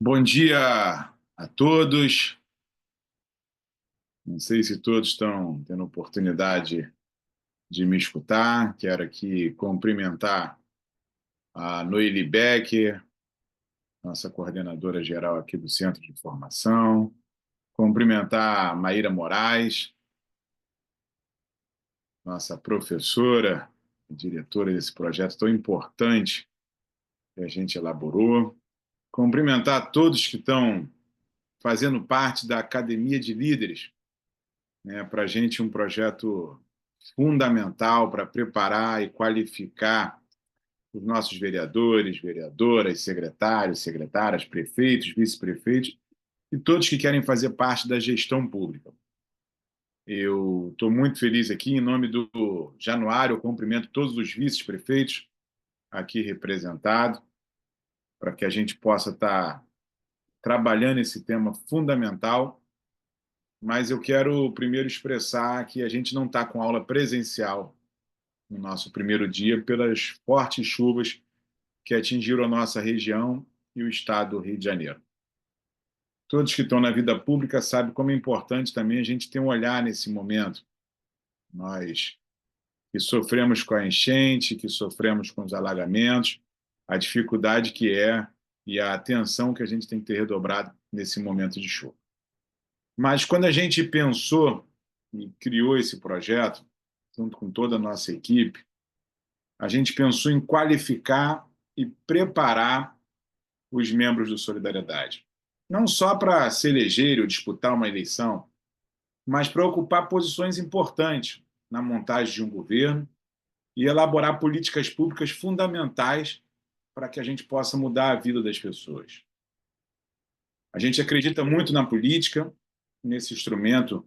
Bom dia a todos. Não sei se todos estão tendo oportunidade de me escutar. Quero aqui cumprimentar a Noeli Becker, nossa coordenadora geral aqui do Centro de Formação. Cumprimentar a Maíra Moraes, nossa professora e diretora desse projeto tão importante que a gente elaborou. Cumprimentar todos que estão fazendo parte da Academia de Líderes, né? Para a gente, um projeto fundamental para preparar e qualificar os nossos vereadores, vereadoras, secretários, secretárias, prefeitos, vice-prefeitos e todos que querem fazer parte da gestão pública. Eu estou muito feliz aqui, em nome do Januário, eu cumprimento todos os vice-prefeitos aqui representados, para que a gente possa estar trabalhando esse tema fundamental. Mas eu quero primeiro expressar que a gente não está com aula presencial no nosso primeiro dia pelas fortes chuvas que atingiram a nossa região e o estado do Rio de Janeiro. Todos que estão na vida pública sabem como é importante também a gente ter um olhar nesse momento. Nós que sofremos com a enchente, que sofremos com os alagamentos, a dificuldade que é e a atenção que a gente tem que ter redobrado nesse momento de chuva. Mas quando a gente pensou e criou esse projeto, junto com toda a nossa equipe, a gente pensou em qualificar e preparar os membros do Solidariedade. Não só para se eleger ou disputar uma eleição, mas para ocupar posições importantes na montagem de um governo e elaborar políticas públicas fundamentais para que a gente possa mudar a vida das pessoas. A gente acredita muito na política, nesse instrumento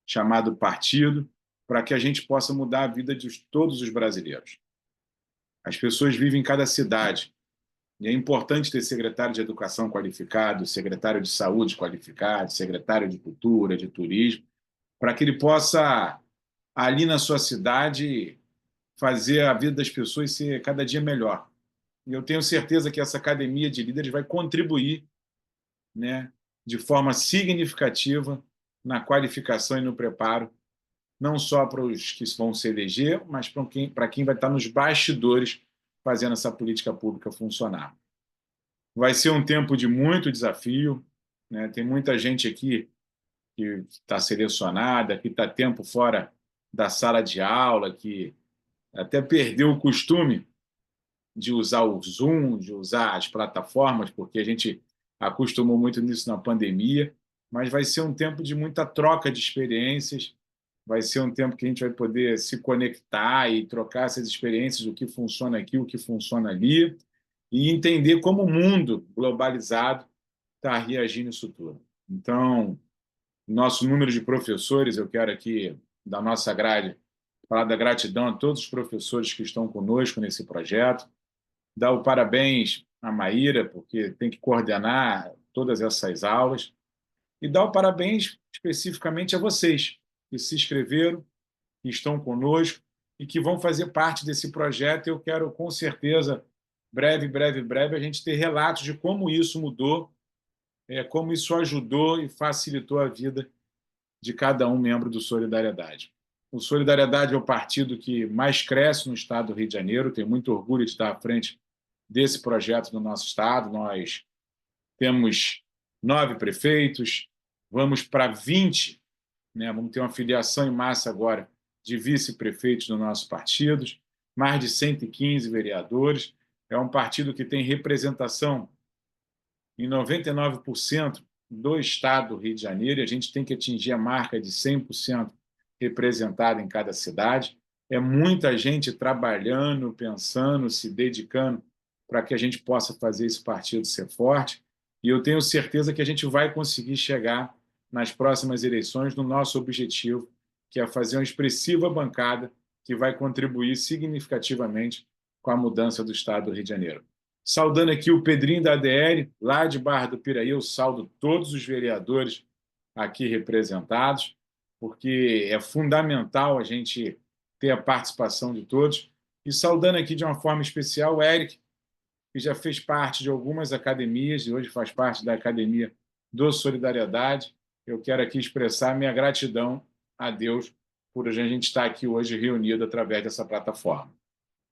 chamado partido, para que a gente possa mudar a vida de todos os brasileiros. As pessoas vivem em cada cidade, e é importante ter secretário de educação qualificado, secretário de saúde qualificado, secretário de cultura, de turismo, para que ele possa, ali na sua cidade, fazer a vida das pessoas ser cada dia melhor. E eu tenho certeza que essa academia de líderes vai contribuir, né, de forma significativa na qualificação e no preparo, não só para os que vão se eleger, mas para quem vai estar nos bastidores fazendo essa política pública funcionar. Vai ser um tempo de muito desafio, né? Tem muita gente aqui que está selecionada, que está tempo fora da sala de aula, que até perdeu o costume de usar o Zoom, de usar as plataformas, porque a gente acostumou muito nisso na pandemia, mas vai ser um tempo de muita troca de experiências, vai ser um tempo que a gente vai poder se conectar e trocar essas experiências, o que funciona aqui, o que funciona ali, e entender como o mundo globalizado está reagindo isso tudo. Então, nosso número de professores, eu quero aqui, da nossa grade, falar da gratidão a todos os professores que estão conosco nesse projeto, dar o parabéns à Maíra, porque tem que coordenar todas essas aulas, e dar o parabéns especificamente a vocês, que se inscreveram, que estão conosco e que vão fazer parte desse projeto. Eu quero, com certeza, breve, a gente ter relatos de como isso mudou, como isso ajudou e facilitou a vida de cada um membro do Solidariedade. O Solidariedade é o partido que mais cresce no estado do Rio de Janeiro, tenho muito orgulho de estar à frente desse projeto no nosso estado. Nós temos 9 prefeitos, vamos para 20, né? Vamos ter uma filiação em massa agora de vice-prefeitos no nosso partido, mais de 115 vereadores. É um partido que tem representação em 99% do estado do Rio de Janeiro, e a gente tem que atingir a marca de 100% representada em cada cidade. É muita gente trabalhando, pensando, se dedicando para que a gente possa fazer esse partido ser forte, e eu tenho certeza que a gente vai conseguir chegar nas próximas eleições no nosso objetivo, que é fazer uma expressiva bancada que vai contribuir significativamente com a mudança do estado do Rio de Janeiro. Saudando aqui o Pedrinho da ADL, lá de Barra do Piraí, eu saldo todos os vereadores aqui representados, porque é fundamental a gente ter a participação de todos. E saudando aqui de uma forma especial o Eric, que já fez parte de algumas academias e hoje faz parte da Academia do Solidariedade. Eu quero aqui expressar minha gratidão a Deus por a gente estar aqui hoje reunido através dessa plataforma.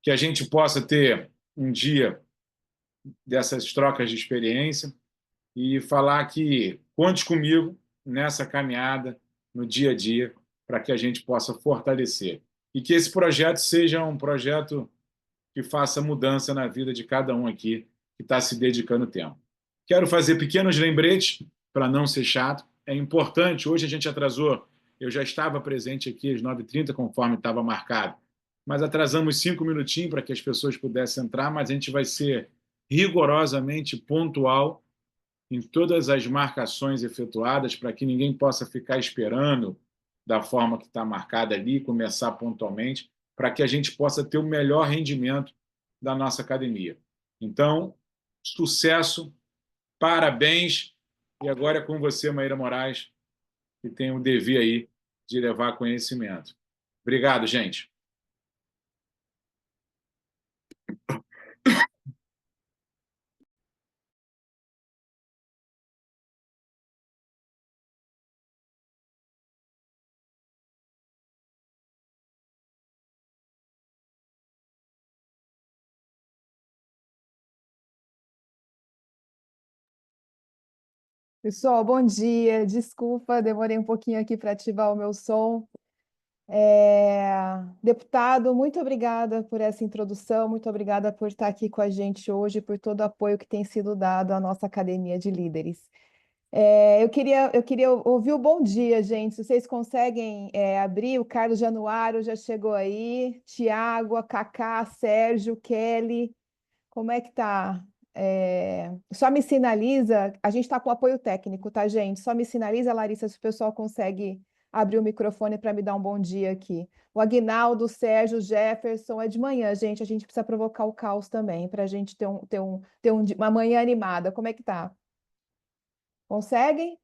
Que a gente possa ter um dia dessas trocas de experiência e falar que conte comigo nessa caminhada, no dia a dia, para que a gente possa fortalecer. E que esse projeto seja um projeto que faça mudança na vida de cada um aqui que está se dedicando tempo. Quero fazer pequenos lembretes para não ser chato. É importante, hoje a gente atrasou, eu já estava presente aqui às 9h30, conforme estava marcado, mas atrasamos 5 minutinhos para que as pessoas pudessem entrar, mas a gente vai ser rigorosamente pontual em todas as marcações efetuadas para que ninguém possa ficar esperando da forma que está marcada ali, começar pontualmente, para que a gente possa ter o melhor rendimento da nossa academia. Então, sucesso, parabéns, e agora é com você, Maíra Moraes, que tem o dever aí de levar conhecimento. Obrigado, gente. Pessoal, bom dia. Desculpa, demorei um pouquinho aqui para ativar o meu som. Deputado, muito obrigada por essa introdução, muito obrigada por estar aqui com a gente hoje, por todo o apoio que tem sido dado à nossa Academia de Líderes. Eu queria ouvir o bom dia, gente. Se vocês conseguem abrir, o Carlos Januário já chegou aí, Tiago, a Cacá, Sérgio, Kelly, como é que tá? Só me sinaliza, a gente está com apoio técnico, tá, gente? Só me sinaliza, Larissa, se o pessoal consegue abrir o microfone para me dar um bom dia aqui. O Aguinaldo, o Sérgio, o Jefferson, é de manhã, gente. A gente precisa provocar o caos também, para a gente ter uma manhã animada. Como é que tá? Conseguem?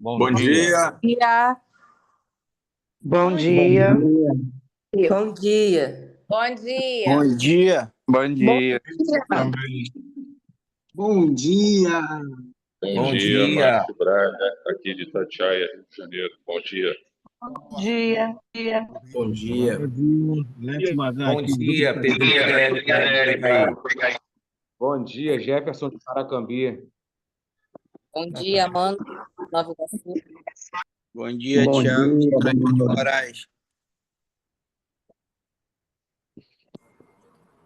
Bom dia. Dia. Bom dia. Bom dia. Bom dia. Bom dia. Bom dia. Bom dia. Bom dia, Márcio Braga, aqui de Itatiaia, Rio de Janeiro. Bom dia. Bom dia. Bom dia. Bom dia, Pedrinho Guilherme. Bom dia, Jefferson de Paracambi. Bom dia, Amanda, Nova Iguaçu. Bom dia, Thiago de Moraes.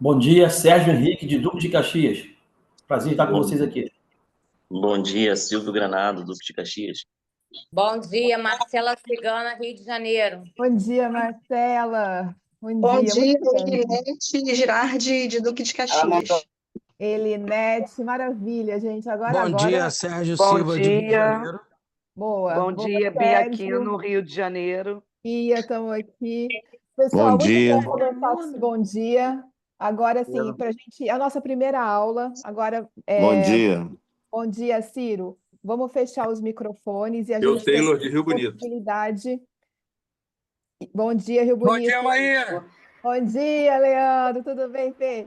Bom dia, Sérgio Henrique, de Duque de Caxias. Prazer estar com vocês aqui. Bom dia, Silvio Granado, Duque de Caxias. Bom dia, Marcela Cigana, Rio de Janeiro. Bom dia, Marcela. Bom dia, dia, muito bem. Elinete Girardi, de Duque de Caxias. Elinete, maravilha, gente. Bom dia, Sérgio Bom Silva, de Rio de Janeiro. Boa. Bom dia, Bia Aquino, Rio de Janeiro. Bia, estamos aqui. Pessoal, Bom dia. muito bom conversar com esse bom dia. Agora sim, para a gente, a nossa primeira aula. Agora, Bom dia. Bom dia, Ciro. Vamos fechar os microfones e a Eu, gente tem Taylor, de Rio Bonito. possibilidade. Bom dia, Rio Bonito. Bom dia, Maíra. Bom dia, Leandro. Tudo bem, Fê?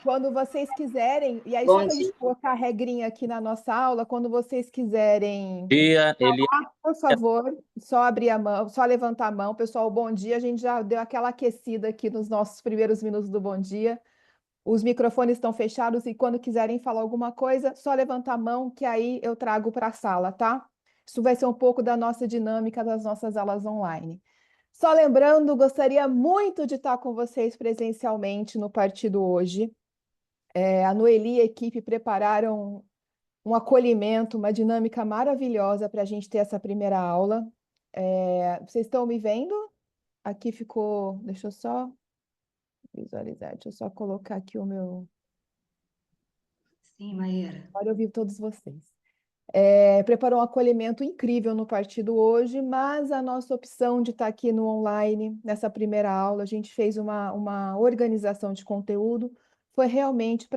Quando vocês quiserem, e aí só para a gente colocar a regrinha aqui na nossa aula, quando vocês quiserem falar, por favor, só abrir a mão, só levantar a mão. Pessoal, bom dia. A gente já deu aquela aquecida aqui nos nossos primeiros minutos do bom dia. Os microfones estão fechados e quando quiserem falar alguma coisa, só levantar a mão que aí eu trago para a sala, tá? Isso vai ser um pouco da nossa dinâmica das nossas aulas online. Só lembrando, gostaria muito de estar com vocês presencialmente no partido hoje. A Noeli e a equipe prepararam um acolhimento, uma dinâmica maravilhosa para a gente ter essa primeira aula. Vocês estão me vendo? Aqui ficou... Deixa eu só visualizar, deixa eu só colocar aqui o meu... Sim, Maíra. Agora eu vi todos vocês. Preparou um acolhimento incrível no partido hoje, mas a nossa opção de estar aqui no online, nessa primeira aula, a gente fez uma organização de conteúdo, foi realmente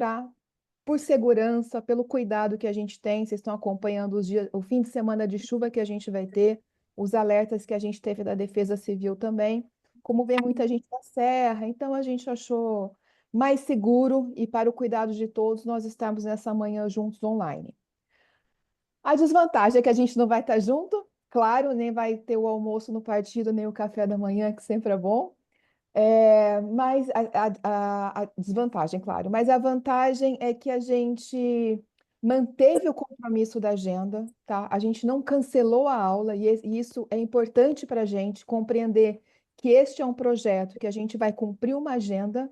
por segurança, pelo cuidado que a gente tem. Vocês estão acompanhando o fim de semana de chuva que a gente vai ter, os alertas que a gente teve da Defesa Civil também. Como vem muita gente da Serra, então a gente achou mais seguro e para o cuidado de todos, nós estamos nessa manhã juntos online. A desvantagem é que a gente não vai estar junto, claro, nem vai ter o almoço no partido, nem o café da manhã, que sempre é bom. Mas a desvantagem, claro, mas a vantagem é que a gente manteve o compromisso da agenda, tá? A gente não cancelou a aula, e isso é importante para a gente compreender que este é um projeto que a gente vai cumprir uma agenda,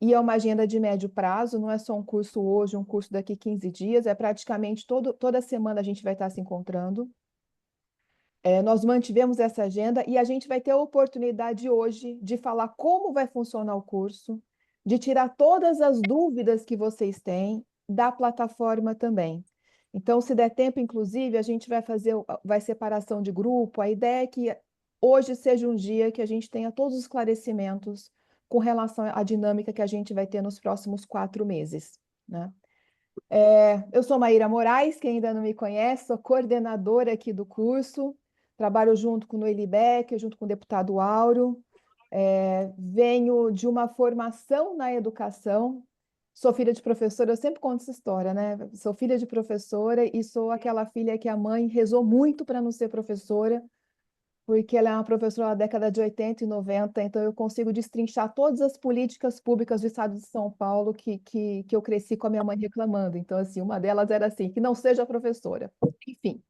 e é uma agenda de médio prazo, não é só um curso hoje, um curso daqui 15 dias, é praticamente toda semana a gente vai estar se encontrando. Nós mantivemos essa agenda e a gente vai ter a oportunidade hoje de falar como vai funcionar o curso, de tirar todas as dúvidas que vocês têm da plataforma também. Então, se der tempo, inclusive, a gente vai separação de grupo. A ideia é que hoje seja um dia que a gente tenha todos os esclarecimentos com relação à dinâmica que a gente vai ter nos próximos 4 meses, né? Eu sou Maíra Moraes, quem ainda não me conhece, sou coordenadora aqui do curso, trabalho junto com o Noeli Becker, junto com o deputado Áureo, venho de uma formação na educação, sou filha de professora, eu sempre conto essa história, né? Sou filha de professora e sou aquela filha que a mãe rezou muito para não ser professora, porque ela é uma professora da década de 80 e 90, então eu consigo destrinchar todas as políticas públicas do estado de São Paulo que eu cresci com a minha mãe reclamando. Então, assim, uma delas era assim, que não seja professora. Enfim,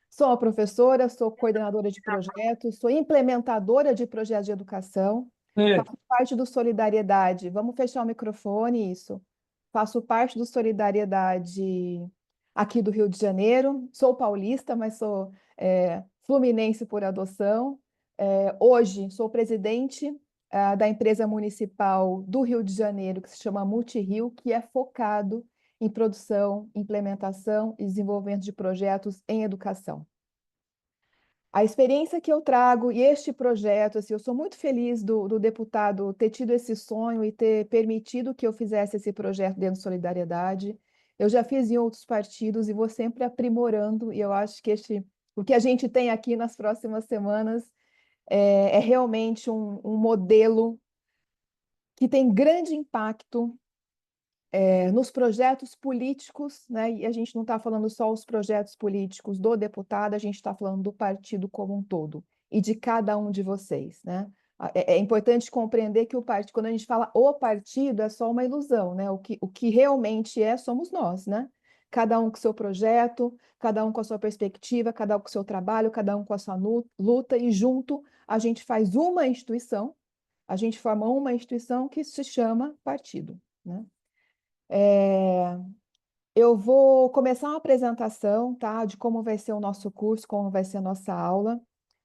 sou uma professora, sou coordenadora de projetos, sou implementadora de projetos de educação, faço parte do Solidariedade. Vamos fechar o microfone, isso. Faço parte do Solidariedade aqui do Rio de Janeiro. Sou paulista, mas sou fluminense por adoção. Hoje sou presidente da empresa municipal do Rio de Janeiro, que se chama Multirio, que é focado em produção, implementação e desenvolvimento de projetos em educação. A experiência que eu trago e este projeto, assim, eu sou muito feliz do deputado ter tido esse sonho e ter permitido que eu fizesse esse projeto dentro de Solidariedade. Eu já fiz em outros partidos e vou sempre aprimorando, e eu acho que o que a gente tem aqui nas próximas semanas é realmente um modelo que tem grande impacto nos projetos políticos, né? E a gente não está falando só os projetos políticos do deputado, a gente está falando do partido como um todo e de cada um de vocês, né? É importante compreender que quando a gente fala o partido, é só uma ilusão, né? O que realmente somos nós, né? Cada um com seu projeto, cada um com a sua perspectiva, cada um com o seu trabalho, cada um com a sua luta, e junto a gente faz uma instituição, a gente forma uma instituição que se chama partido, né? Eu vou começar uma apresentação, tá, de como vai ser o nosso curso, como vai ser a nossa aula.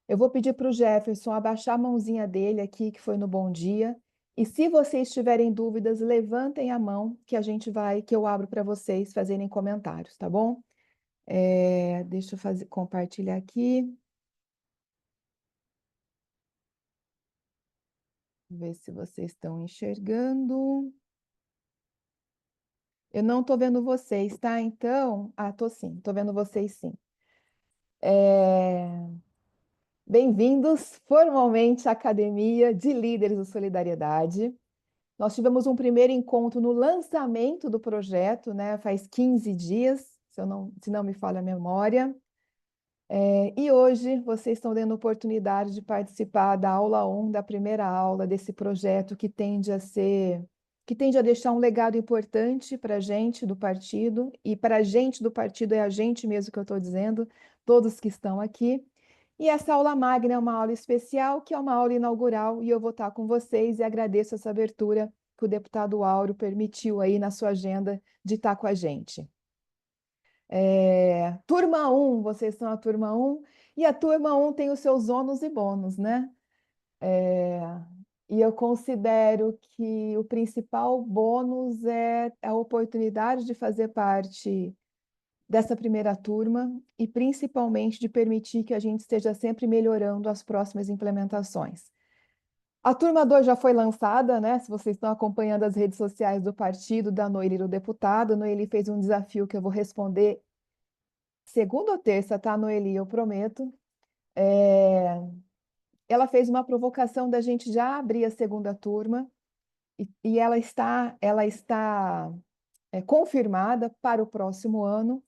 Eu vou pedir para o Jefferson abaixar a mãozinha dele aqui, que foi no Bom Dia. E se vocês tiverem dúvidas, levantem a mão que eu abro para vocês fazerem comentários, tá bom? Deixa eu compartilhar aqui. Ver se vocês estão enxergando. Eu não estou vendo vocês, tá? Então, estou sim, estou vendo vocês sim. Bem-vindos formalmente à Academia de Líderes do Solidariedade. Nós tivemos um primeiro encontro no lançamento do projeto, né? Faz 15 dias, se não me falha a memória. E hoje vocês estão tendo a oportunidade de participar da aula 1, da primeira aula desse projeto que tende a deixar um legado importante para a gente do partido, e para a gente do partido é a gente mesmo que eu estou dizendo, todos que estão aqui. E essa aula magna é uma aula especial, que é uma aula inaugural, e eu vou estar com vocês e agradeço essa abertura que o deputado Áureo permitiu aí na sua agenda de estar com a gente. Turma 1, vocês são a turma 1, e a turma 1 tem os seus ônus e bônus, né? E eu considero que o principal bônus é a oportunidade de fazer parte dessa primeira turma e principalmente de permitir que a gente esteja sempre melhorando as próximas implementações. A turma 2 já foi lançada, né? Se vocês estão acompanhando as redes sociais do partido, da Noeli e do deputado, a Noeli fez um desafio que eu vou responder segunda ou terça, tá, Noeli? Eu prometo. Ela fez uma provocação da gente já abrir a segunda turma, e ela está confirmada para o próximo ano,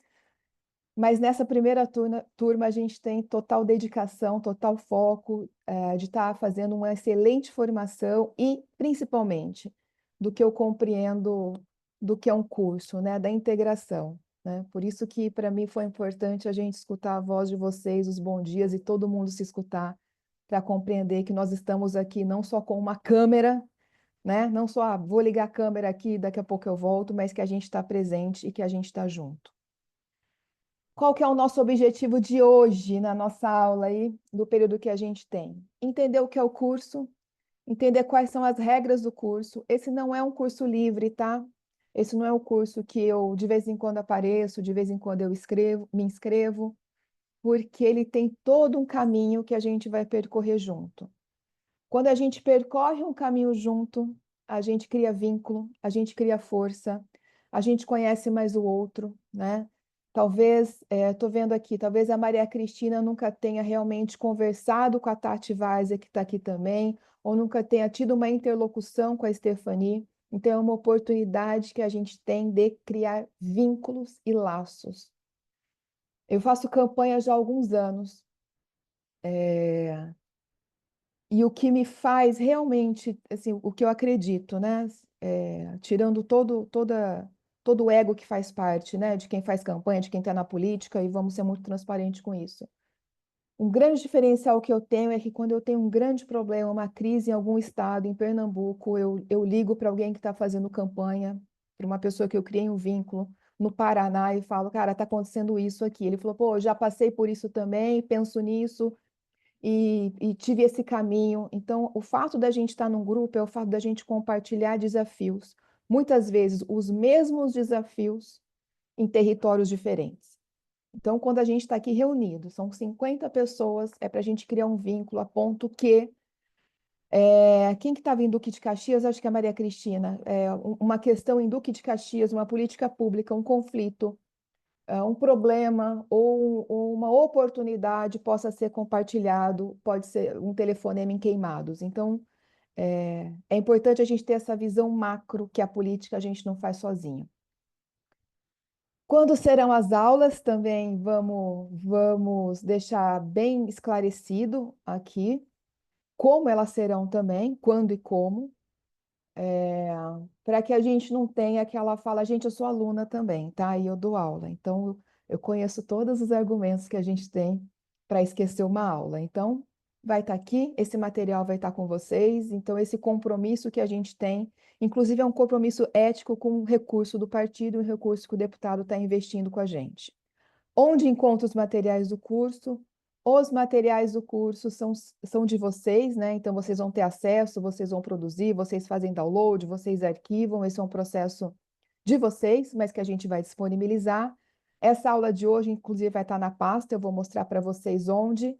mas nessa primeira turma a gente tem total dedicação, total foco de estar fazendo uma excelente formação e, principalmente, do que eu compreendo do que é um curso, né, da integração. Né? Por isso que, para mim, foi importante a gente escutar a voz de vocês, os bons dias, e todo mundo se escutar, para compreender que nós estamos aqui não só com uma câmera, né? Não só, vou ligar a câmera aqui, daqui a pouco eu volto, mas que a gente está presente e que a gente está junto. Qual que é o nosso objetivo de hoje na nossa aula aí, do período que a gente tem? Entender o que é o curso, entender quais são as regras do curso. Esse não é um curso livre, tá? Esse não é um curso que eu de vez em quando apareço, de vez em quando eu me inscrevo, porque ele tem todo um caminho que a gente vai percorrer junto. Quando a gente percorre um caminho junto, a gente cria vínculo, a gente cria força, a gente conhece mais o outro, né? Talvez, estou vendo aqui, talvez a Maria Cristina nunca tenha realmente conversado com a Tati Várzea, que está aqui também, ou nunca tenha tido uma interlocução com a Stephanie. Então, é uma oportunidade que a gente tem de criar vínculos e laços. Eu faço campanha já há alguns anos. E o que me faz realmente, assim, o que eu acredito, né? Tirando todo o ego que faz parte, né? De quem faz campanha, de quem está na política, e vamos ser muito transparentes com isso. Um grande diferencial que eu tenho é que quando eu tenho um grande problema, uma crise em algum estado, em Pernambuco, eu ligo para alguém que está fazendo campanha, para uma pessoa que eu criei um vínculo, no Paraná, e falo, cara, está acontecendo isso aqui. Ele falou, pô, eu já passei por isso também, penso nisso, e tive esse caminho. Então, o fato da gente estar num grupo é o fato da gente compartilhar desafios. Muitas vezes, os mesmos desafios em territórios diferentes. Então, quando a gente está aqui reunido, são 50 pessoas, é para a gente criar um vínculo a ponto que... quem que estava em Duque de Caxias? Acho que é a Maria Cristina. Uma questão em Duque de Caxias, uma política pública, um conflito, um problema ou uma oportunidade possa ser compartilhado, pode ser um telefonema em Queimados. Então, é importante a gente ter essa visão macro, que a política a gente não faz sozinho. Quando serão as aulas, também vamos deixar bem esclarecido aqui como elas serão também, quando e como, para que a gente não tenha aquela fala, gente, eu sou aluna também, tá? E eu dou aula. Então, eu conheço todos os argumentos que a gente tem para esquecer uma aula. Então, vai estar aqui, esse material vai estar com vocês. Então, esse compromisso que a gente tem, inclusive é um compromisso ético com o recurso do partido e o recurso que o deputado está investindo com a gente. Onde encontra os materiais do curso? Os materiais do curso são de vocês, né? Então, vocês vão ter acesso, vocês vão produzir, vocês fazem download, vocês arquivam. Esse é um processo de vocês, mas que a gente vai disponibilizar. Essa aula de hoje, inclusive, vai estar na pasta. Eu vou mostrar para vocês onde.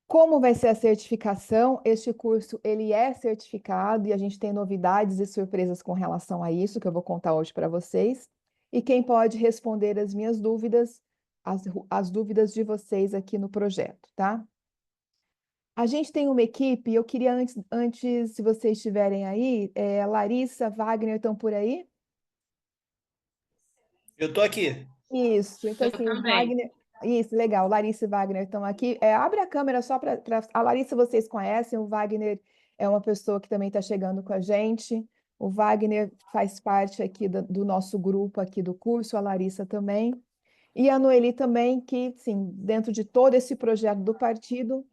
Como vai ser a certificação? Este curso, ele é certificado e a gente tem novidades e surpresas com relação a isso, que eu vou contar hoje para vocês. E quem pode responder as minhas dúvidas, as dúvidas de vocês aqui no projeto, tá? A gente tem uma equipe, eu queria antes se vocês estiverem aí, Larissa, Wagner estão por aí? Eu estou aqui. Isso, então assim, o Wagner... Isso, legal, Larissa e Wagner estão aqui. Abre a câmera só para... A Larissa vocês conhecem, o Wagner é uma pessoa que também está chegando com a gente. O Wagner faz parte aqui do nosso grupo aqui do curso, a Larissa também. E a Noeli também, que, sim, dentro de todo esse projeto do partido,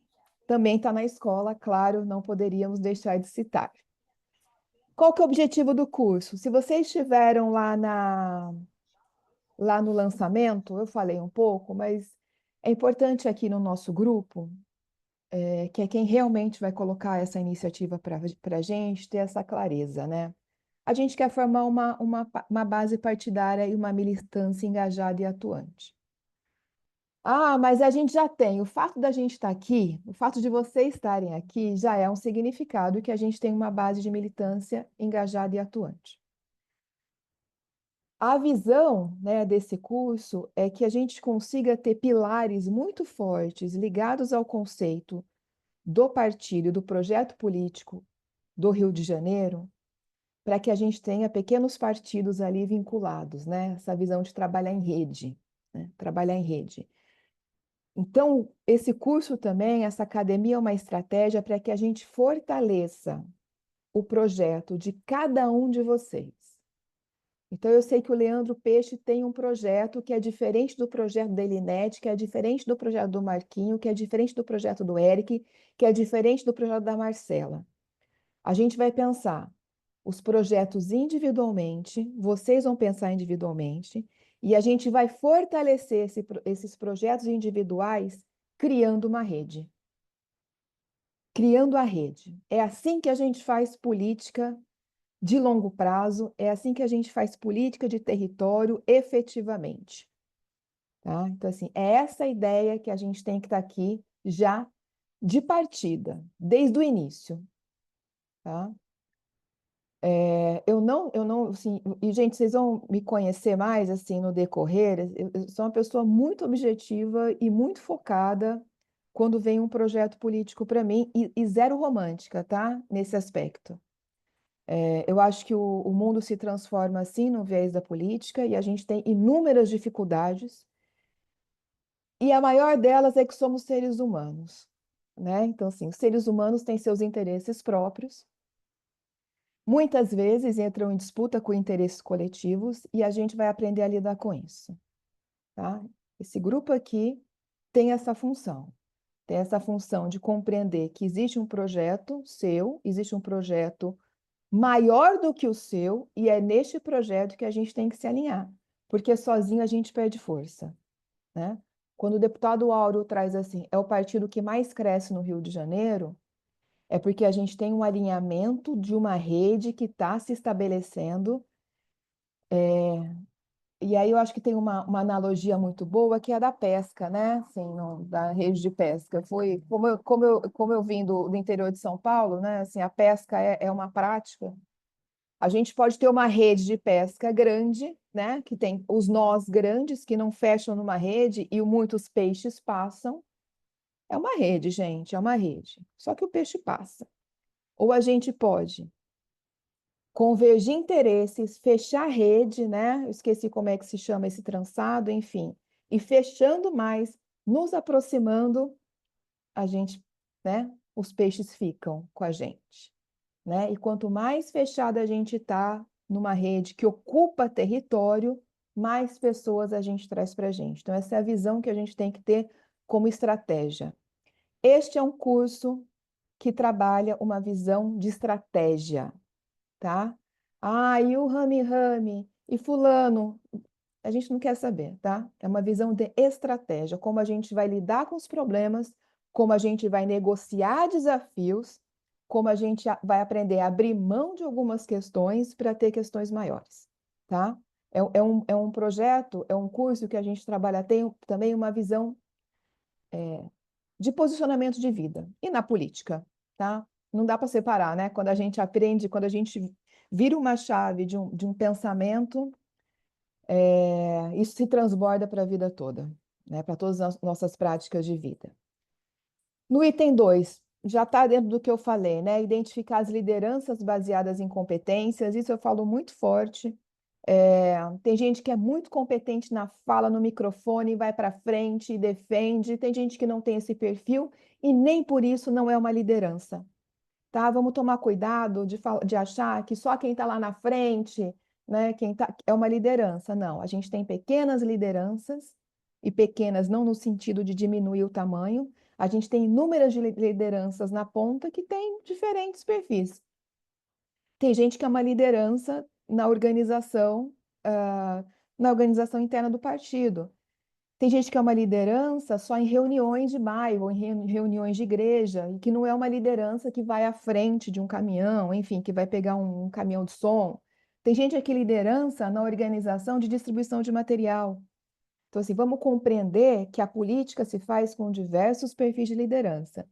também está na escola, claro, não poderíamos deixar de citar. Qual que é o objetivo do curso? Se vocês estiveram lá no lançamento, eu falei um pouco, mas é importante aqui no nosso grupo, que é quem realmente vai colocar essa iniciativa para a gente, ter essa clareza, né? A gente quer formar uma base partidária e uma militância engajada e atuante. Ah, mas a gente já tem. O fato da gente estar aqui, o fato de vocês estarem aqui, já é um significado que a gente tem uma base de militância engajada e atuante. A visão, né, desse curso é que a gente consiga ter pilares muito fortes ligados ao conceito do partido, do projeto político do Rio de Janeiro, para que a gente tenha pequenos partidos ali vinculados, né? Essa visão de trabalhar em rede, né? Trabalhar em rede. Então, esse curso também, essa academia é uma estratégia para que a gente fortaleça o projeto de cada um de vocês. Então, eu sei que o Leandro Peixe tem um projeto que é diferente do projeto da Elinete, que é diferente do projeto do Marquinho, que é diferente do projeto do Eric, que é diferente do projeto da Marcela. A gente vai pensar os projetos individualmente, vocês vão pensar individualmente, e a gente vai fortalecer esses projetos individuais criando uma rede. Criando a rede. É assim que a gente faz política de longo prazo, é assim que a gente faz política de território efetivamente. Tá? Então, assim, é essa a ideia que a gente tem que estar aqui já de partida, desde o início. Tá? Eu não, assim, e gente, vocês vão me conhecer mais, assim, no decorrer, eu sou uma pessoa muito objetiva e muito focada quando vem um projeto político para mim, e zero romântica, tá? Nesse aspecto. Eu acho que o mundo se transforma, assim, no viés da política, e a gente tem inúmeras dificuldades, e a maior delas é que somos seres humanos, né? Então, assim, os seres humanos têm seus interesses próprios, muitas vezes entram em disputa com interesses coletivos e a gente vai aprender a lidar com isso, tá? Esse grupo aqui tem essa função de compreender que existe um projeto seu, existe um projeto maior do que o seu, e é neste projeto que a gente tem que se alinhar, porque sozinho a gente perde força, né? Quando o deputado Áureo traz assim, é o partido que mais cresce no Rio de Janeiro, é porque a gente tem um alinhamento de uma rede que está se estabelecendo. E aí eu acho que tem uma analogia muito boa, que é a da pesca, né? Assim, da rede de pesca. Foi como eu vim do interior de São Paulo, né? Assim, a pesca é uma prática. A gente pode ter uma rede de pesca grande, né? Que tem os nós grandes que não fecham numa rede e muitos peixes passam. É uma rede, gente, é uma rede. Só que o peixe passa. Ou a gente pode convergir interesses, fechar rede, né? Eu esqueci como é que se chama esse trançado, enfim. E fechando mais, nos aproximando, a gente, né? Os peixes ficam com a gente, né? E quanto mais fechada a gente está numa rede que ocupa território, mais pessoas a gente traz para a gente. Então, essa é a visão que a gente tem que ter como estratégia. Este é um curso que trabalha uma visão de estratégia, tá? Ah, e o rame-rame, e fulano, a gente não quer saber, tá? É uma visão de estratégia, como a gente vai lidar com os problemas, como a gente vai negociar desafios, como a gente vai aprender a abrir mão de algumas questões para ter questões maiores, tá? É um projeto, é um curso que a gente trabalha, tem também uma visão de posicionamento de vida e na política, tá? Não dá para separar, né? Quando a gente aprende, quando a gente vira uma chave de um pensamento, isso se transborda para a vida toda, né? Para todas as nossas práticas de vida. No item 2, já está dentro do que eu falei, né? Identificar as lideranças baseadas em competências, isso eu falo muito forte. Tem gente que é muito competente na fala, no microfone, vai para frente e defende. Tem gente que não tem esse perfil e nem por isso não é uma liderança. Tá? Vamos tomar cuidado de achar que só quem está lá na frente, né, é uma liderança. Não, a gente tem pequenas lideranças, e pequenas não no sentido de diminuir o tamanho. A gente tem inúmeras lideranças na ponta que têm diferentes perfis. Tem gente que é uma liderança na organização interna do partido. Tem gente que é uma liderança só em reuniões de bairro, em reuniões de igreja, e que não é uma liderança que vai à frente de um caminhão, enfim, que vai pegar um caminhão de som. Tem gente aqui liderança na organização de distribuição de material. Então, assim, vamos compreender que a política se faz com diversos perfis de liderança.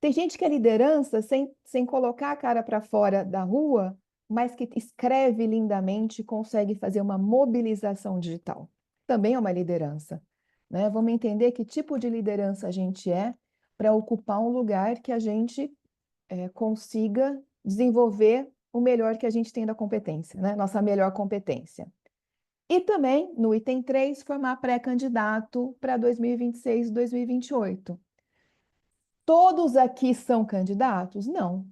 Tem gente que é liderança sem colocar a cara para fora da rua, mas que escreve lindamente e consegue fazer uma mobilização digital. Também é uma liderança, né? Vamos entender que tipo de liderança a gente é para ocupar um lugar que a gente consiga desenvolver o melhor que a gente tem da competência, né? Nossa melhor competência. E também, no item 3, formar pré-candidato para 2026 e 2028. Todos aqui são candidatos? Não.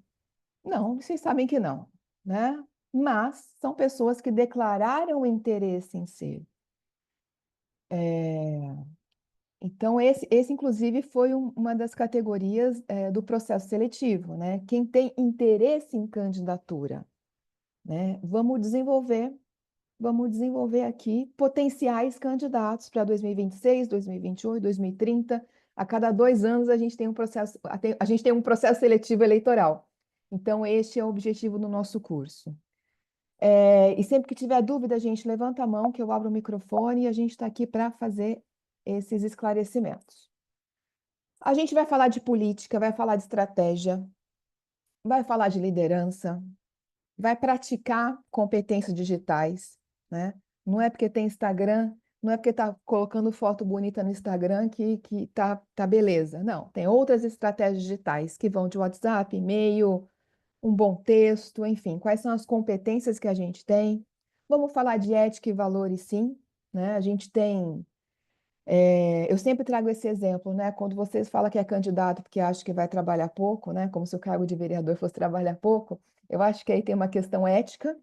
Não, vocês sabem que não, né? Mas são pessoas que declararam interesse em ser. Então, esse inclusive, foi uma das categorias do processo seletivo, né? Quem tem interesse em candidatura, né? Vamos desenvolver aqui potenciais candidatos para 2026, 2028, 2030. A cada 2 anos a gente tem um processo seletivo eleitoral. Então, este é o objetivo do nosso curso. E sempre que tiver dúvida, a gente levanta a mão, que eu abro o microfone e a gente está aqui para fazer esses esclarecimentos. A gente vai falar de política, vai falar de estratégia, vai falar de liderança, vai praticar competências digitais, né? Não é porque tem Instagram, não é porque está colocando foto bonita no Instagram que tá beleza. Não, tem outras estratégias digitais que vão de WhatsApp, e-mail, um bom texto, enfim, quais são as competências que a gente tem. Vamos falar de ética e valores, sim, né? A gente tem. Eu sempre trago esse exemplo, né? Quando vocês falam que é candidato porque acha que vai trabalhar pouco, né? Como se o cargo de vereador fosse trabalhar pouco, eu acho que aí tem uma questão ética,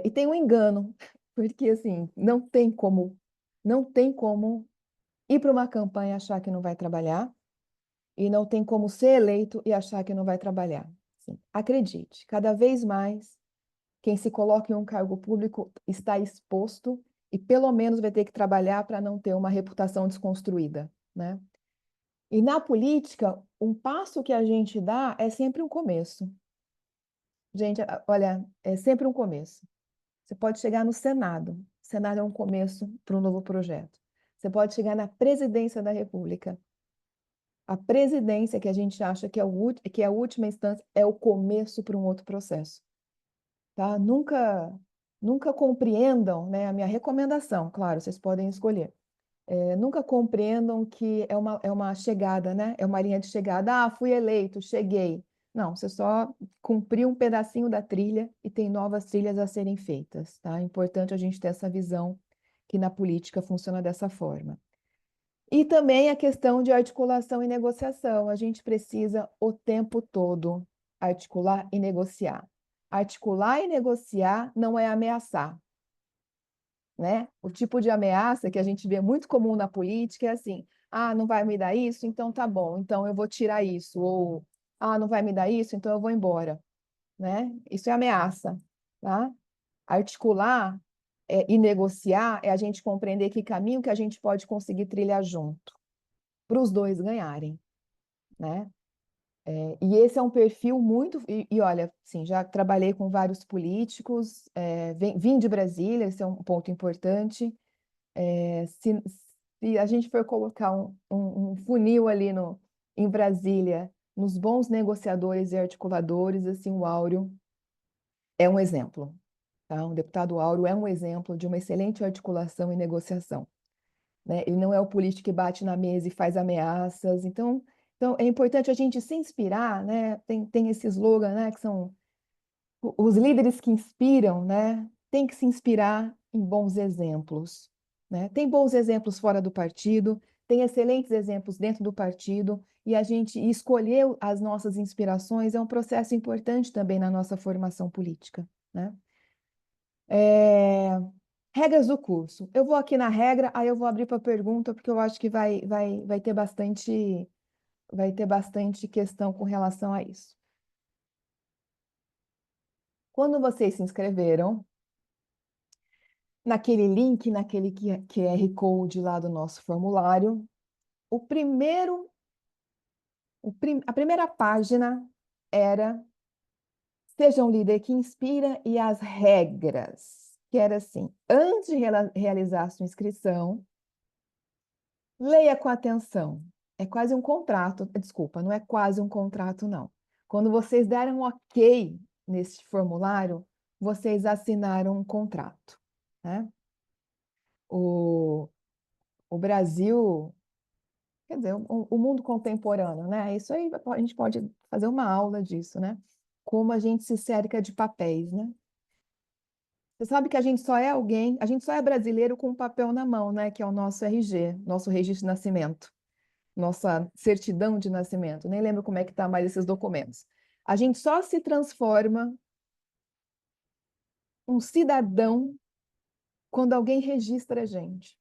e tem um engano, porque assim, não tem como ir para uma campanha e achar que não vai trabalhar, e não tem como ser eleito e achar que não vai trabalhar. Assim, acredite, cada vez mais quem se coloca em um cargo público está exposto e pelo menos vai ter que trabalhar para não ter uma reputação desconstruída, né? E na política, um passo que a gente dá é sempre um começo. Gente, olha, é sempre um começo. Você pode chegar no Senado. O Senado é um começo para um novo projeto. Você pode chegar na presidência da República. A presidência, que a gente acha que é a última instância, é o começo para um outro processo. Tá? Nunca compreendam, né, a minha recomendação, claro, vocês podem escolher. Nunca compreendam que é uma chegada, né? É uma linha de chegada. Ah, fui eleito, cheguei. Não, você só cumpriu um pedacinho da trilha e tem novas trilhas a serem feitas, tá? É importante a gente ter essa visão que na política funciona dessa forma. E também a questão de articulação e negociação. A gente precisa o tempo todo articular e negociar. Articular e negociar não é ameaçar, né? O tipo de ameaça que a gente vê muito comum na política é assim: ah, não vai me dar isso, então tá bom, então eu vou tirar isso, ou ah, não vai me dar isso, então eu vou embora, né? Isso é ameaça, tá? Articular e negociar é a gente compreender que caminho que a gente pode conseguir trilhar junto, para os dois ganharem, né? E esse é um perfil muito. E olha, sim, já trabalhei com vários políticos, vim de Brasília, esse é um ponto importante. Se a gente for colocar um funil ali em Brasília, nos bons negociadores e articuladores, assim, o Áureo é um exemplo. Tá? O deputado Áureo é um exemplo de uma excelente articulação e negociação. Né? Ele não é o político que bate na mesa e faz ameaças. Então é importante a gente se inspirar, né? Tem esse slogan, né? Que são os líderes que inspiram, né? Tem que se inspirar em bons exemplos, né? Tem bons exemplos fora do partido, tem excelentes exemplos dentro do partido, e a gente escolher as nossas inspirações é um processo importante também na nossa formação política, né? Regras do curso. Eu vou aqui na regra, aí eu vou abrir para pergunta, porque eu acho que vai ter bastante questão com relação a isso. Quando vocês se inscreveram, naquele link, naquele QR Code lá do nosso formulário, a primeira página era Seja um líder que inspira e as regras, que era assim, antes de realizar sua inscrição, leia com atenção. É quase um contrato, desculpa, não é quase um contrato, não. Quando vocês deram ok nesse formulário, vocês assinaram um contrato, né? O Brasil, quer dizer, o mundo contemporâneo, né? Isso aí a gente pode fazer uma aula disso, né? como a gente se cerca de papéis, né? Você sabe que a gente só é alguém, a gente só é brasileiro com um papel na mão, né? Que é o nosso RG, nosso registro de nascimento, nossa certidão de nascimento. Nem lembro como é que tá mais esses documentos. A gente só se transforma um cidadão quando alguém registra a gente.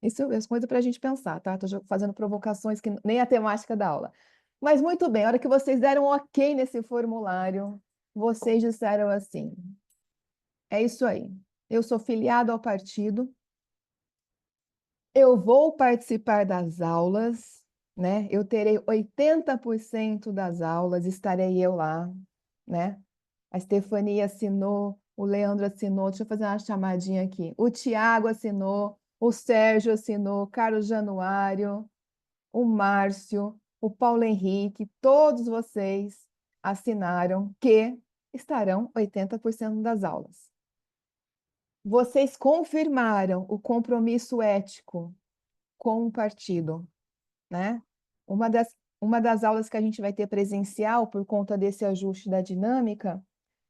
Isso é coisa para a gente pensar, tá? Estou fazendo provocações que nem a temática da aula. Mas muito bem, a hora que vocês deram ok nesse formulário, vocês disseram assim: é isso aí. Eu sou filiado ao partido, eu vou participar das aulas, né? Eu terei 80% das aulas, estarei eu lá, né? A Stefania assinou, o Leandro assinou, deixa eu fazer uma chamadinha aqui. O Tiago assinou, o Sérgio assinou, Carlos Januário, o Márcio, o Paulo Henrique, todos vocês assinaram que estarão 80% das aulas. Vocês confirmaram o compromisso ético com o partido, né? Uma das aulas que a gente vai ter presencial por conta desse ajuste da dinâmica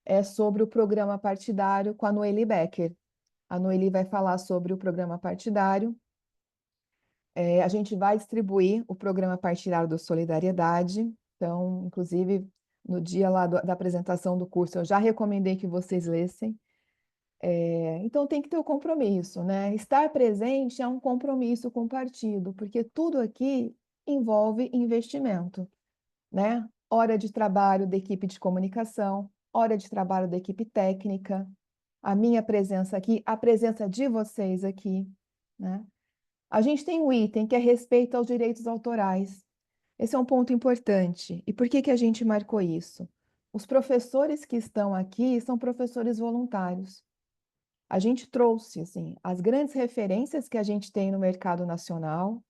é sobre o programa partidário com a Noeli Becker. A Noeli vai falar sobre o programa partidário. A gente vai distribuir o programa partidário do Solidariedade. Então, inclusive, no dia lá da apresentação do curso, eu já recomendei que vocês lessem. Então, tem que ter o compromisso, né? Estar presente é um compromisso com o partido, porque tudo aqui envolve investimento, né? Hora de trabalho da equipe de comunicação, hora de trabalho da equipe técnica, a minha presença aqui, a presença de vocês aqui, né? A gente tem um item que é respeito aos direitos autorais. Esse é um ponto importante. E por que que a gente marcou isso? Os professores que estão aqui são professores voluntários. A gente trouxe, assim, as grandes referências que a gente tem no mercado nacional.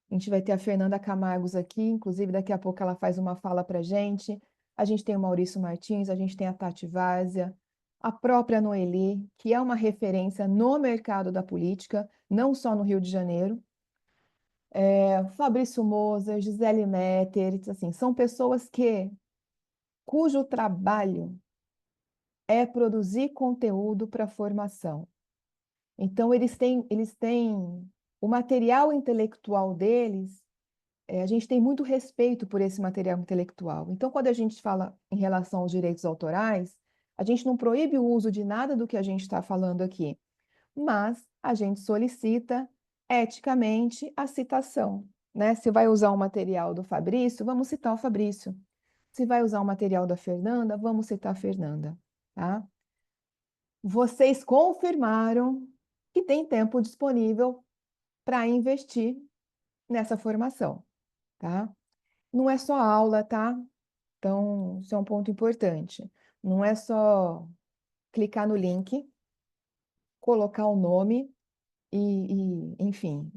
A gente vai ter a Fernanda Camargos aqui, inclusive daqui a pouco ela faz uma fala para a gente. A gente tem o Maurício Martins, a gente tem a Tati Várzea, a própria Noeli, que é uma referência no mercado da política, não só no Rio de Janeiro. Fabrício Moser, Gisele Metter, assim, são pessoas cujo trabalho é produzir conteúdo para formação. Então, eles têm o material intelectual deles, a gente tem muito respeito por esse material intelectual. Então, quando a gente fala em relação aos direitos autorais, a gente não proíbe o uso de nada do que a gente está falando aqui, mas a gente solicita eticamente a citação, né? Se vai usar o material do Fabrício, vamos citar o Fabrício. Se vai usar o material da Fernanda, vamos citar a Fernanda, tá? Vocês confirmaram que tem tempo disponível para investir nessa formação, tá? Não é só aula, tá? Então, isso é um ponto importante. Não é só clicar no link, colocar o nome enfim,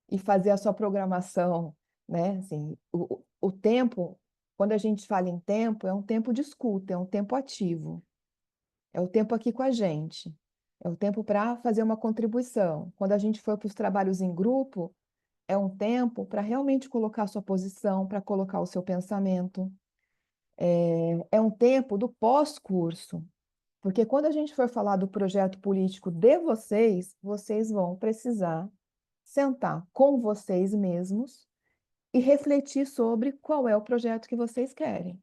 e fazer a sua programação, né? Assim, o tempo, quando a gente fala em tempo, é um tempo de escuta, é um tempo ativo. É o tempo aqui com a gente. É o tempo para fazer uma contribuição. Quando a gente for para os trabalhos em grupo, é um tempo para realmente colocar a sua posição, para colocar o seu pensamento. É um tempo do pós-curso. Porque quando a gente for falar do projeto político de vocês, vocês vão precisar sentar com vocês mesmos e refletir sobre qual é o projeto que vocês querem,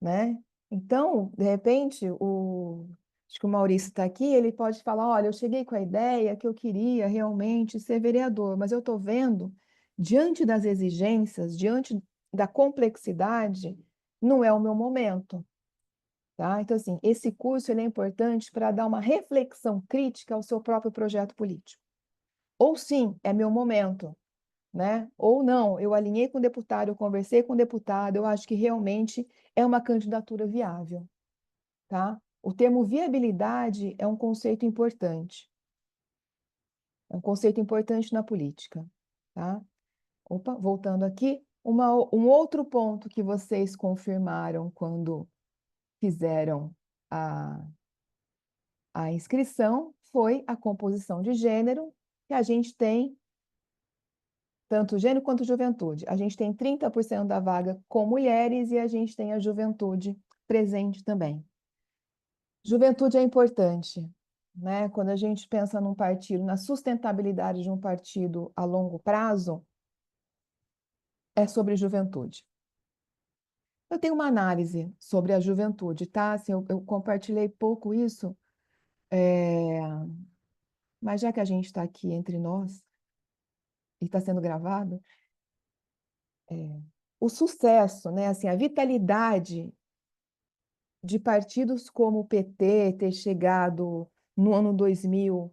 né? Então, de repente, acho que o Maurício está aqui, ele pode falar, olha, eu cheguei com a ideia que eu queria realmente ser vereador, mas eu estou vendo, diante das exigências, diante da complexidade, não é o meu momento, tá? Então, assim, esse curso ele é importante para dar uma reflexão crítica ao seu próprio projeto político. Ou sim, é meu momento, né? Ou não, eu alinhei com o deputado, eu conversei com o deputado, eu acho que realmente é uma candidatura viável, tá? O termo viabilidade é um conceito importante. É um conceito importante na política, tá? Opa, voltando aqui, um outro ponto que vocês confirmaram quando fizeram a inscrição foi a composição de gênero, que a gente tem tanto gênero quanto juventude. A gente tem 30% da vaga com mulheres e a gente tem a juventude presente também. Juventude é importante, né? Quando a gente pensa num partido, na sustentabilidade de um partido a longo prazo, é sobre juventude. Eu tenho uma análise sobre a juventude, tá? Assim, eu compartilhei pouco isso, mas já que a gente está aqui entre nós e está sendo gravado, o sucesso, né? Assim, a vitalidade de partidos como o PT ter chegado no ano 2000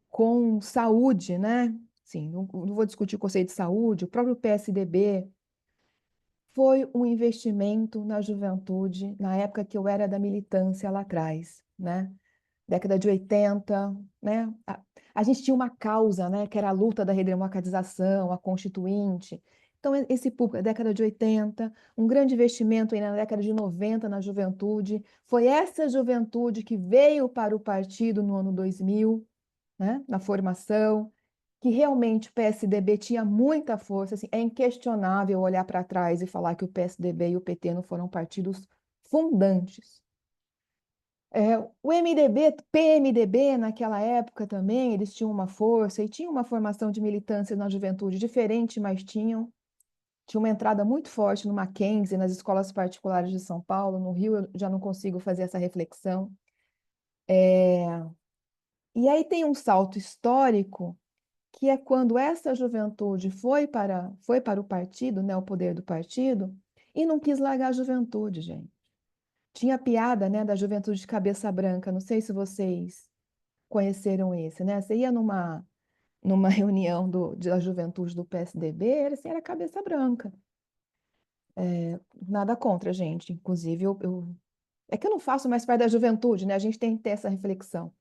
com saúde, né? Sim, não vou discutir o conceito de saúde, o próprio PSDB foi um investimento na juventude, na época que eu era da militância lá atrás, né? Década de 80, né? A gente tinha uma causa, né? Que era a luta da redemocratização, a Constituinte. Então, esse público, década de 80, um grande investimento aí na década de 90 na juventude. Foi essa juventude que veio para o partido no ano 2000, né? Na formação, que realmente o PSDB tinha muita força. Assim, é inquestionável olhar para trás e falar que o PSDB e o PT não foram partidos fundantes. O MDB, PMDB, naquela época também, eles tinham uma força e tinham uma formação de militância na juventude diferente, mas tinham. Tinha uma entrada muito forte no Mackenzie, nas escolas particulares de São Paulo. No Rio, eu já não consigo fazer essa reflexão. E aí tem um salto histórico, que é quando essa juventude foi para o partido, né, o poder do partido, e não quis largar a juventude, gente. Tinha a piada, né, da juventude de cabeça branca, não sei se vocês conheceram esse, né? Você ia numa reunião da juventude do PSDB, ele assim, era cabeça branca. Nada contra, gente. Inclusive, é que eu não faço mais parte da juventude, né? A gente tem que ter essa reflexão.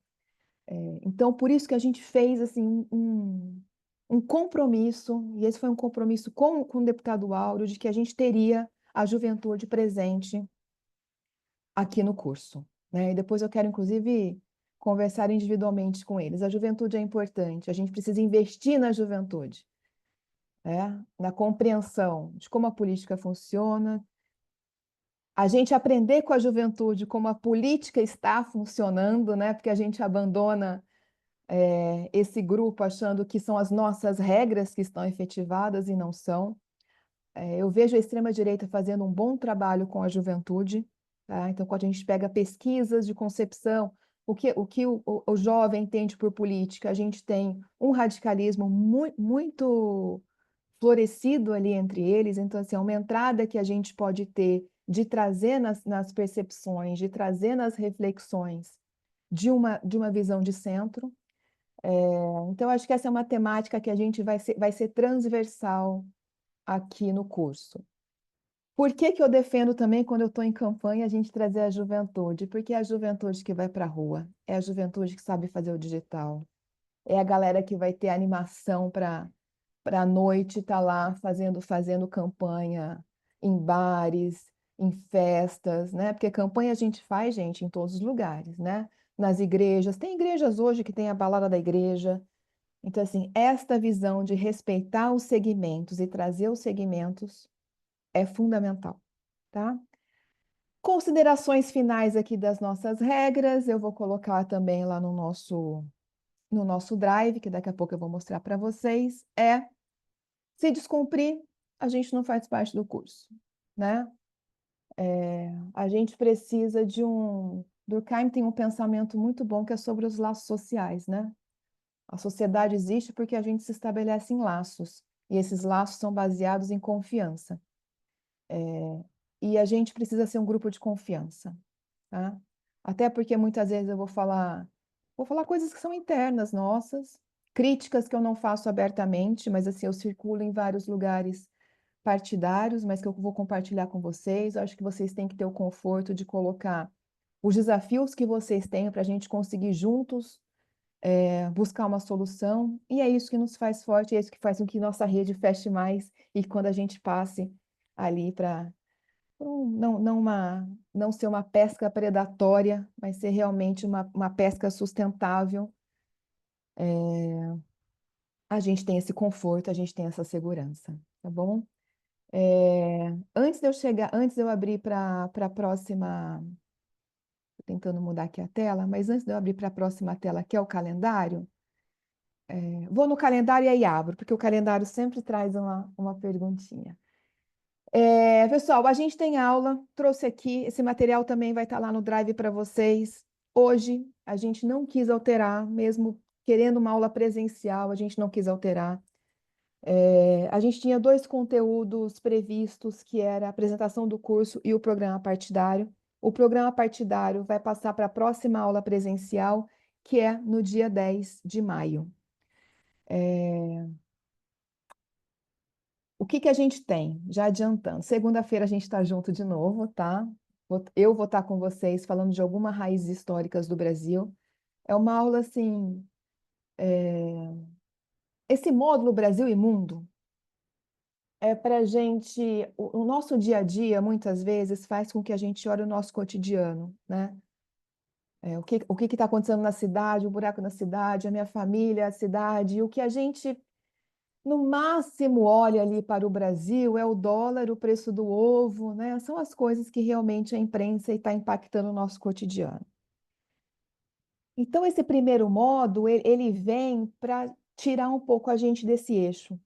Então, por isso que a gente fez assim um compromisso, e esse foi um compromisso com o deputado Áureo, de que a gente teria a juventude presente aqui no curso, né? E depois eu quero, inclusive, conversar individualmente com eles. A juventude é importante, a gente precisa investir na juventude, né? Na compreensão de como a política funciona, a gente aprender com a juventude como a política está funcionando, né? Porque a gente abandona esse grupo achando que são as nossas regras que estão efetivadas e não são. Eu vejo a extrema-direita fazendo um bom trabalho com a juventude, tá? Então, quando a gente pega pesquisas de concepção, o jovem entende por política, a gente tem um radicalismo muito florescido ali entre eles. Então, assim, é uma entrada que a gente pode ter de trazer nas percepções, de trazer nas reflexões de uma visão de centro. Então, acho que essa é uma temática que a gente vai ser transversal aqui no curso. Por que que eu defendo também, quando eu estou em campanha, a gente trazer a juventude? Porque é a juventude que vai para a rua, é a juventude que sabe fazer o digital, é a galera que vai ter animação para a noite estar lá fazendo campanha em bares, em festas, né? Porque campanha a gente faz, gente, em todos os lugares, né? Nas igrejas, tem igrejas hoje que tem a balada da igreja. Então, assim, esta visão de respeitar os segmentos e trazer os segmentos é fundamental, tá? Considerações finais aqui das nossas regras, eu vou colocar também lá no nosso drive, que daqui a pouco eu vou mostrar para vocês, se descumprir, a gente não faz parte do curso, né? A gente precisa Durkheim tem um pensamento muito bom que é sobre os laços sociais, né? A sociedade existe porque a gente se estabelece em laços, e esses laços são baseados em confiança. E a gente precisa ser um grupo de confiança, tá? Até porque muitas vezes eu vou falar coisas que são internas nossas, críticas que eu não faço abertamente, mas assim, eu circulo em vários lugares partidários, mas que eu vou compartilhar com vocês. Eu acho que vocês têm que ter o conforto de colocar os desafios que vocês têm para a gente conseguir juntos buscar uma solução, e é isso que nos faz forte, é isso que faz com que nossa rede feche mais e quando a gente passe ali para não ser uma pesca predatória, mas ser realmente uma pesca sustentável. a gente tem esse conforto, a gente tem essa segurança, tá bom? Antes de eu abrir para a próxima, tô tentando mudar aqui a tela, mas antes de eu abrir para a próxima tela, que é o calendário, vou no calendário e aí abro, porque o calendário sempre traz uma perguntinha. Pessoal, a gente tem aula, trouxe aqui, esse material também vai estar lá no Drive para vocês. Hoje, a gente não quis alterar, mesmo querendo uma aula presencial, a gente não quis alterar. A gente tinha 2 conteúdos previstos, que era a apresentação do curso e o programa partidário. O programa partidário vai passar para a próxima aula presencial, que é no dia 10 de maio. O que a gente tem? Já adiantando, segunda-feira a gente está junto de novo, tá? Eu vou estar com vocês falando de algumas raízes históricas do Brasil. É uma aula, assim... Esse módulo Brasil e Mundo é para a gente... O nosso dia a dia, muitas vezes, faz com que a gente olhe o nosso cotidiano, né? O que está acontecendo na cidade, o buraco na cidade, a minha família, a cidade, e o que a gente... No máximo, olha ali para o Brasil, é o dólar, o preço do ovo, né? São as coisas que realmente a imprensa está impactando o nosso cotidiano. Então, esse primeiro modo, ele vem para tirar um pouco a gente desse eixo,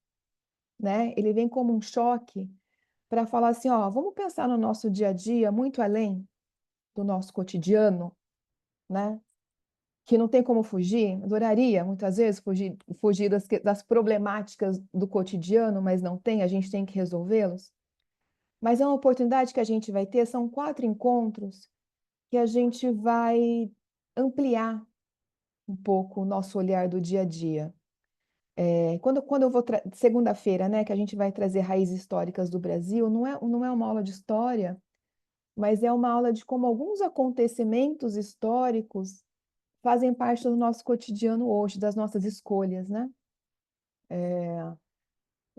né? Ele vem como um choque para falar assim, ó, vamos pensar no nosso dia a dia, muito além do nosso cotidiano, né? Que não tem como fugir, adoraria muitas vezes fugir das problemáticas do cotidiano, mas não tem, a gente tem que resolvê-los. Mas é uma oportunidade que a gente vai ter, são 4 encontros que a gente vai ampliar um pouco o nosso olhar do dia a dia. Quando eu vou, segunda-feira, né, que a gente vai trazer raízes históricas do Brasil, não é uma aula de história, mas é uma aula de como alguns acontecimentos históricos fazem parte do nosso cotidiano hoje, das nossas escolhas, né?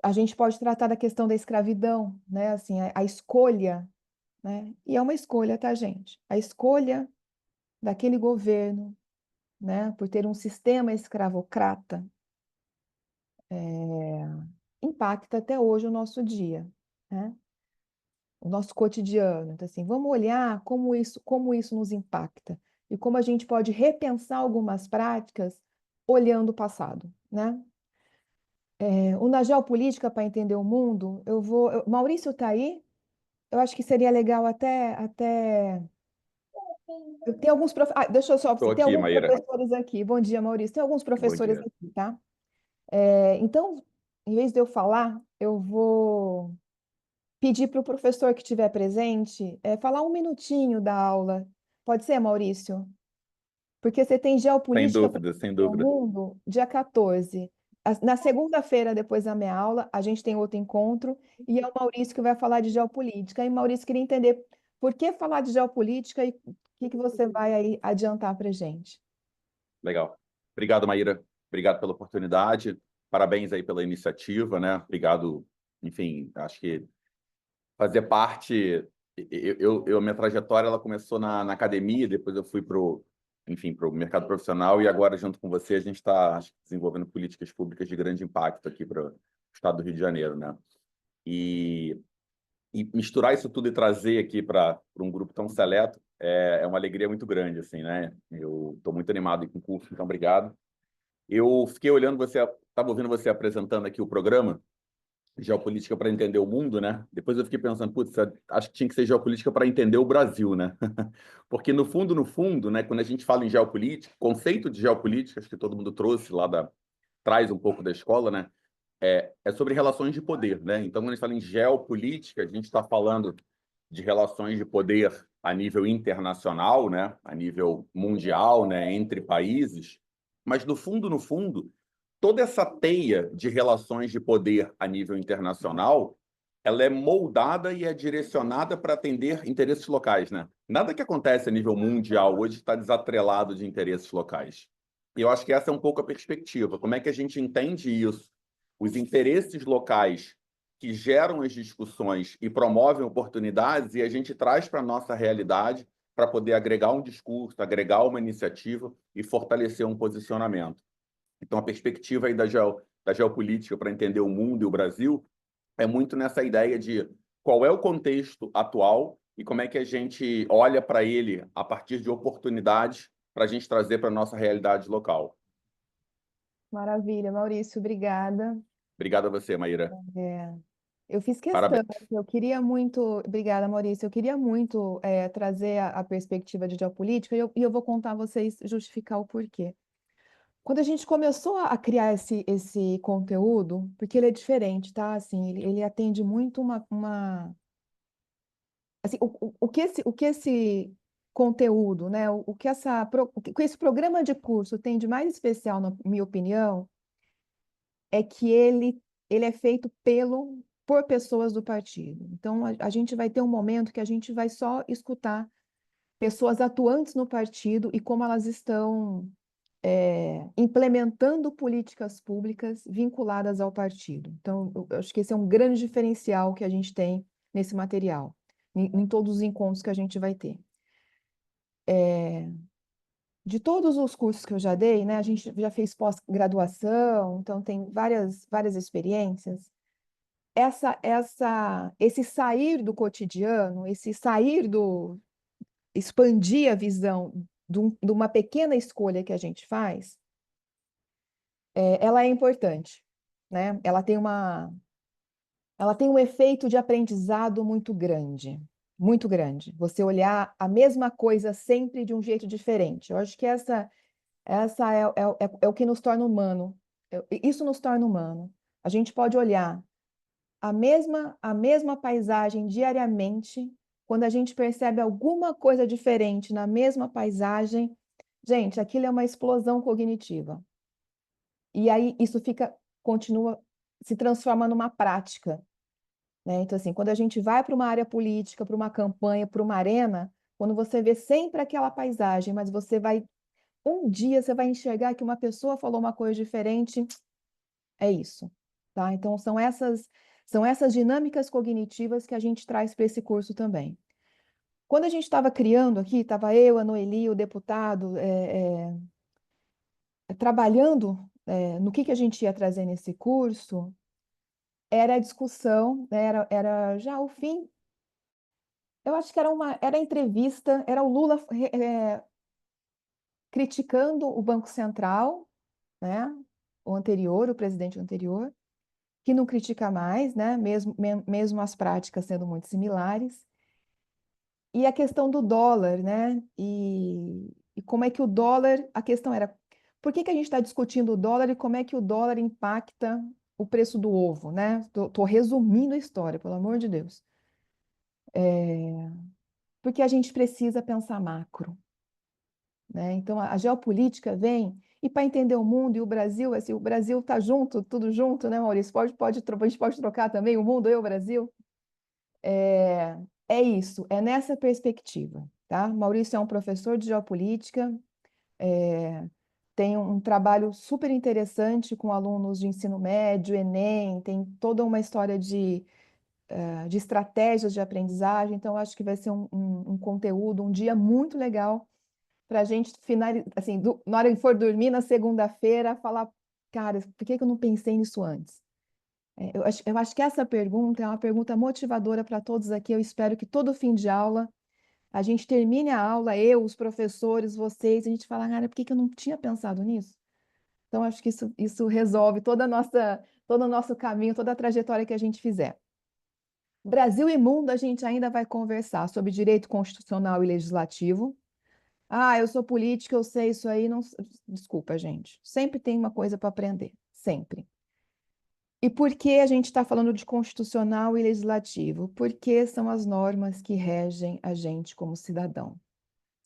A gente pode tratar da questão da escravidão, né? Assim, a escolha, né? E é uma escolha, tá, gente? A escolha daquele governo, né? Por ter um sistema escravocrata, impacta até hoje o nosso dia, né? O nosso cotidiano. Então, assim, vamos olhar como isso nos impacta e como a gente pode repensar algumas práticas olhando o passado, né? Na geopolítica, para entender o mundo, Maurício está aí? Eu acho que seria legal até... Tem alguns deixa eu só... Estou Tem aqui, alguns Maíra. professores aqui. Bom dia, Maurício. Tem alguns professores Bom dia. aqui, tá? Então, em vez de eu falar, eu vou pedir para o professor que estiver presente falar 1 minutinho da aula. Pode ser, Maurício? Porque você tem geopolítica Sem do dúvida. mundo, dia 14. Na segunda-feira, depois da minha aula, a gente tem outro encontro, e é o Maurício que vai falar de geopolítica. E, Maurício, queria entender por que falar de geopolítica e o que você vai aí adiantar para a gente. Legal. Obrigado, Maíra. Obrigado pela oportunidade. Parabéns aí pela iniciativa, né? Obrigado, enfim, acho que fazer parte... minha trajetória ela começou na academia, depois eu fui para o mercado profissional e agora, junto com você, a gente está desenvolvendo políticas públicas de grande impacto aqui para o estado do Rio de Janeiro, né? E misturar isso tudo e trazer aqui para um grupo tão seleto é uma alegria muito grande, assim, né? Eu estou muito animado com o curso, então obrigado. Eu fiquei olhando estava ouvindo você apresentando aqui o programa Geopolítica para Entender o Mundo, né? Depois eu fiquei pensando, putz, acho que tinha que ser Geopolítica para Entender o Brasil, né? Porque no fundo, né, quando a gente fala em geopolítica, conceito de geopolítica, acho que todo mundo trouxe traz um pouco da escola, né? É sobre relações de poder, né? Então, quando a gente fala em geopolítica, a gente está falando de relações de poder a nível internacional, né? A nível mundial, né? Entre países. Mas, no fundo, toda essa teia de relações de poder a nível internacional, ela é moldada e é direcionada para atender interesses locais, né? Nada que acontece a nível mundial hoje está desatrelado de interesses locais. E eu acho que essa é um pouco a perspectiva. Como é que a gente entende isso? Os interesses locais que geram as discussões e promovem oportunidades e a gente traz para a nossa realidade para poder agregar um discurso, agregar uma iniciativa e fortalecer um posicionamento. Então, a perspectiva aí da da geopolítica para entender o mundo e o Brasil é muito nessa ideia de qual é o contexto atual e como é que a gente olha para ele a partir de oportunidades para a gente trazer para a nossa realidade local. Maravilha, Maurício, obrigada. Obrigado a você, Maíra. Eu fiz questão, Parabéns. eu queria muito, obrigada, Maurício, eu queria muito trazer a perspectiva de geopolítica e eu vou contar a vocês, justificar o porquê. Quando a gente começou a criar esse conteúdo, porque ele é diferente, tá? Assim, ele atende muito assim, o que esse conteúdo, né? O que esse programa de curso tem de mais especial, na minha opinião, é que ele é feito por pessoas do partido. Então, a gente vai ter um momento que a gente vai só escutar pessoas atuantes no partido e como elas estão implementando políticas públicas vinculadas ao partido. Então, eu acho que esse é um grande diferencial que a gente tem nesse material, em todos os encontros que a gente vai ter. De todos os cursos que eu já dei, né, a gente já fez pós-graduação, então tem várias experiências. Esse sair do cotidiano, expandir a visão de uma pequena escolha que a gente faz, ela é importante, né? Ela tem um efeito de aprendizado muito grande, muito grande. Você olhar a mesma coisa sempre de um jeito diferente. Eu acho que essa é o que nos torna humano. Isso nos torna humano. A gente pode olhar a mesma paisagem diariamente, quando a gente percebe alguma coisa diferente na mesma paisagem, gente, aquilo é uma explosão cognitiva. E aí isso continua, se transforma numa prática, né? Então, assim, quando a gente vai para uma área política, para uma campanha, para uma arena, quando você vê sempre aquela paisagem, mas um dia você vai enxergar que uma pessoa falou uma coisa diferente, é isso, tá? Então, são essas dinâmicas cognitivas que a gente traz para esse curso também. Quando a gente estava criando aqui, estava eu, a Noeli, o deputado, trabalhando no que a gente ia trazer nesse curso, era a discussão, né, era já o fim. Eu acho que era entrevista, era o Lula criticando o Banco Central, né, o presidente anterior, que não critica mais, né, mesmo as práticas sendo muito similares. E a questão do dólar, né, e como é que o dólar, a questão era, por que a gente está discutindo o dólar e como é que o dólar impacta o preço do ovo, né? Estou resumindo a história, pelo amor de Deus. Porque a gente precisa pensar macro, né? Então, a geopolítica vem, e para entender o mundo e o Brasil, assim, o Brasil está junto, tudo junto, né, Maurício? A gente pode trocar também o mundo e o Brasil? É isso, é nessa perspectiva, tá? Maurício é um professor de geopolítica, tem um trabalho super interessante com alunos de ensino médio, Enem, tem toda uma história de estratégias de aprendizagem, então acho que vai ser um conteúdo, um dia muito legal para a gente finalizar, assim, na hora que for dormir na segunda-feira, falar, cara, por que eu não pensei nisso antes? Eu acho que essa pergunta é uma pergunta motivadora para todos aqui. Eu espero que todo fim de aula a gente termine a aula, eu, os professores, vocês, a gente fala, cara, por que eu não tinha pensado nisso? Então, acho que isso resolve todo o nosso caminho, toda a trajetória que a gente fizer. Brasil e mundo, a gente ainda vai conversar sobre direito constitucional e legislativo. Ah, eu sou política, eu sei isso aí. Não... Desculpa, gente. Sempre tem uma coisa para aprender. Sempre. E por que a gente está falando de constitucional e legislativo? Porque são as normas que regem a gente como cidadão.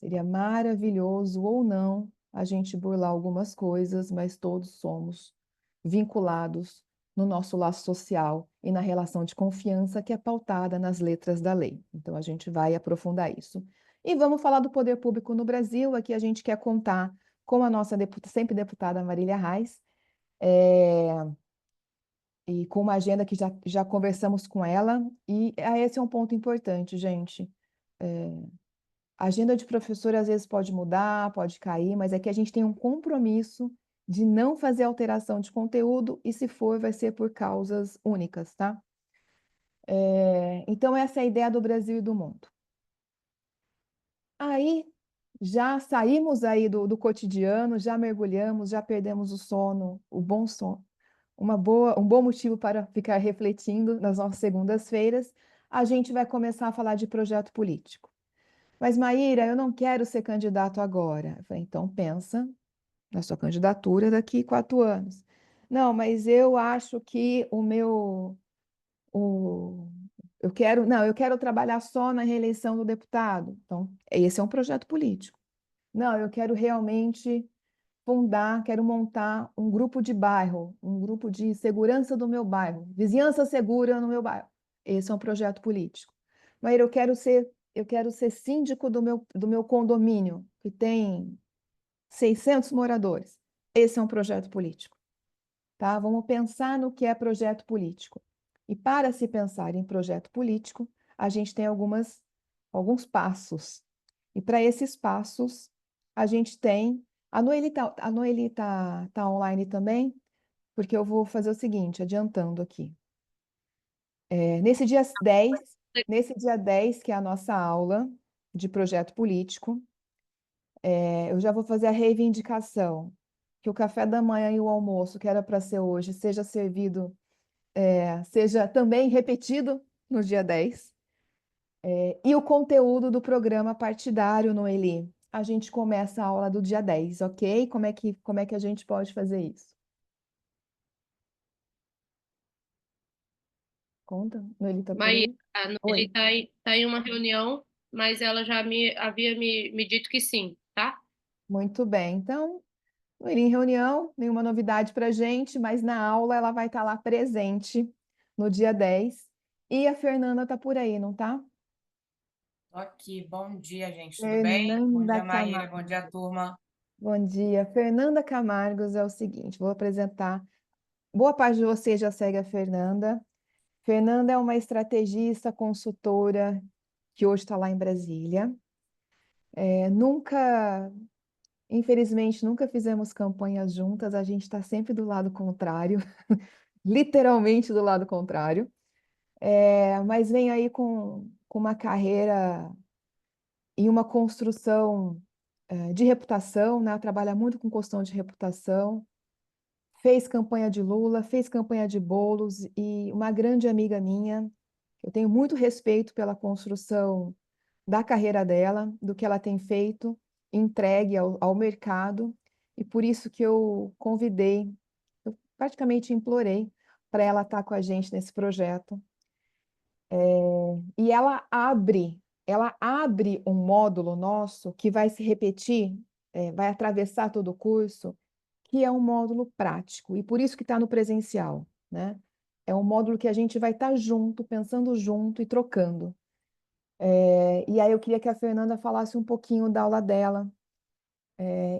Seria maravilhoso ou não a gente burlar algumas coisas, mas todos somos vinculados no nosso laço social e na relação de confiança que é pautada nas letras da lei. Então, a gente vai aprofundar isso. E vamos falar do poder público no Brasil. Aqui a gente quer contar com a nossa sempre deputada Marília Reis, e com uma agenda que já conversamos com ela. E esse é um ponto importante, gente. A agenda de professor às vezes pode mudar, pode cair, mas é que a gente tem um compromisso de não fazer alteração de conteúdo e, se for, vai ser por causas únicas, tá? Então, essa é a ideia do Brasil e do mundo. Aí, já saímos aí do cotidiano, já mergulhamos, já perdemos o sono, o bom sono, um bom motivo para ficar refletindo nas nossas segundas-feiras. A gente vai começar a falar de projeto político. Mas, Maíra, eu não quero ser candidato agora. Eu falei, então pensa na sua candidatura daqui 4 anos. Não, mas eu acho que eu quero trabalhar só na reeleição do deputado. Então, esse é um projeto político. Não, eu quero realmente quero montar um grupo de bairro, um grupo de segurança do meu bairro, vizinhança segura no meu bairro. Esse é um projeto político. Maíra, eu quero ser síndico do meu condomínio, que tem 600 moradores. Esse é um projeto político, tá? Vamos pensar no que é projeto político. E para se pensar em projeto político, a gente tem alguns passos. E para esses passos, a gente tem... A Noeli tá online também, porque eu vou fazer o seguinte, adiantando aqui. Nesse dia 10, que é a nossa aula de projeto político, eu já vou fazer a reivindicação que o café da manhã e o almoço, que era para ser hoje, seja também repetido no dia 10. E o conteúdo do programa partidário, Noeli. A gente começa a aula do dia 10, ok? Como é que a gente pode fazer isso? Conta, Noeli tá por Maíra, aí? a Noeli Oi. tá em uma reunião, mas ela já havia me dito que sim, tá? Muito bem. Então, Noeli em reunião, nenhuma novidade para a gente, mas na aula ela vai estar lá presente no dia 10. E a Fernanda tá por aí, não tá? Tô aqui. Bom dia, gente. Tudo bem? Bom Fernanda dia, Maíra. Bom Camargo. dia, turma. Bom dia. Fernanda Camargos é o seguinte, vou apresentar. Boa parte de vocês já segue a Fernanda. Fernanda é uma estrategista, consultora, que hoje está lá em Brasília. Infelizmente, nunca fizemos campanhas juntas, a gente está sempre do lado contrário, literalmente do lado contrário. Mas vem aí com uma carreira e uma construção de reputação, né? Trabalha muito com questão de reputação, fez campanha de Lula, fez campanha de Boulos, e uma grande amiga minha, eu tenho muito respeito pela construção da carreira dela, do que ela tem feito, entregue ao mercado, e por isso que eu convidei, eu praticamente implorei para ela estar com a gente nesse projeto. E ela abre um módulo nosso que vai se repetir, vai atravessar todo o curso, que é um módulo prático, e por isso que está no presencial, né? É um módulo que a gente vai estar junto, pensando junto e trocando. E aí eu queria que a Fernanda falasse um pouquinho da aula dela.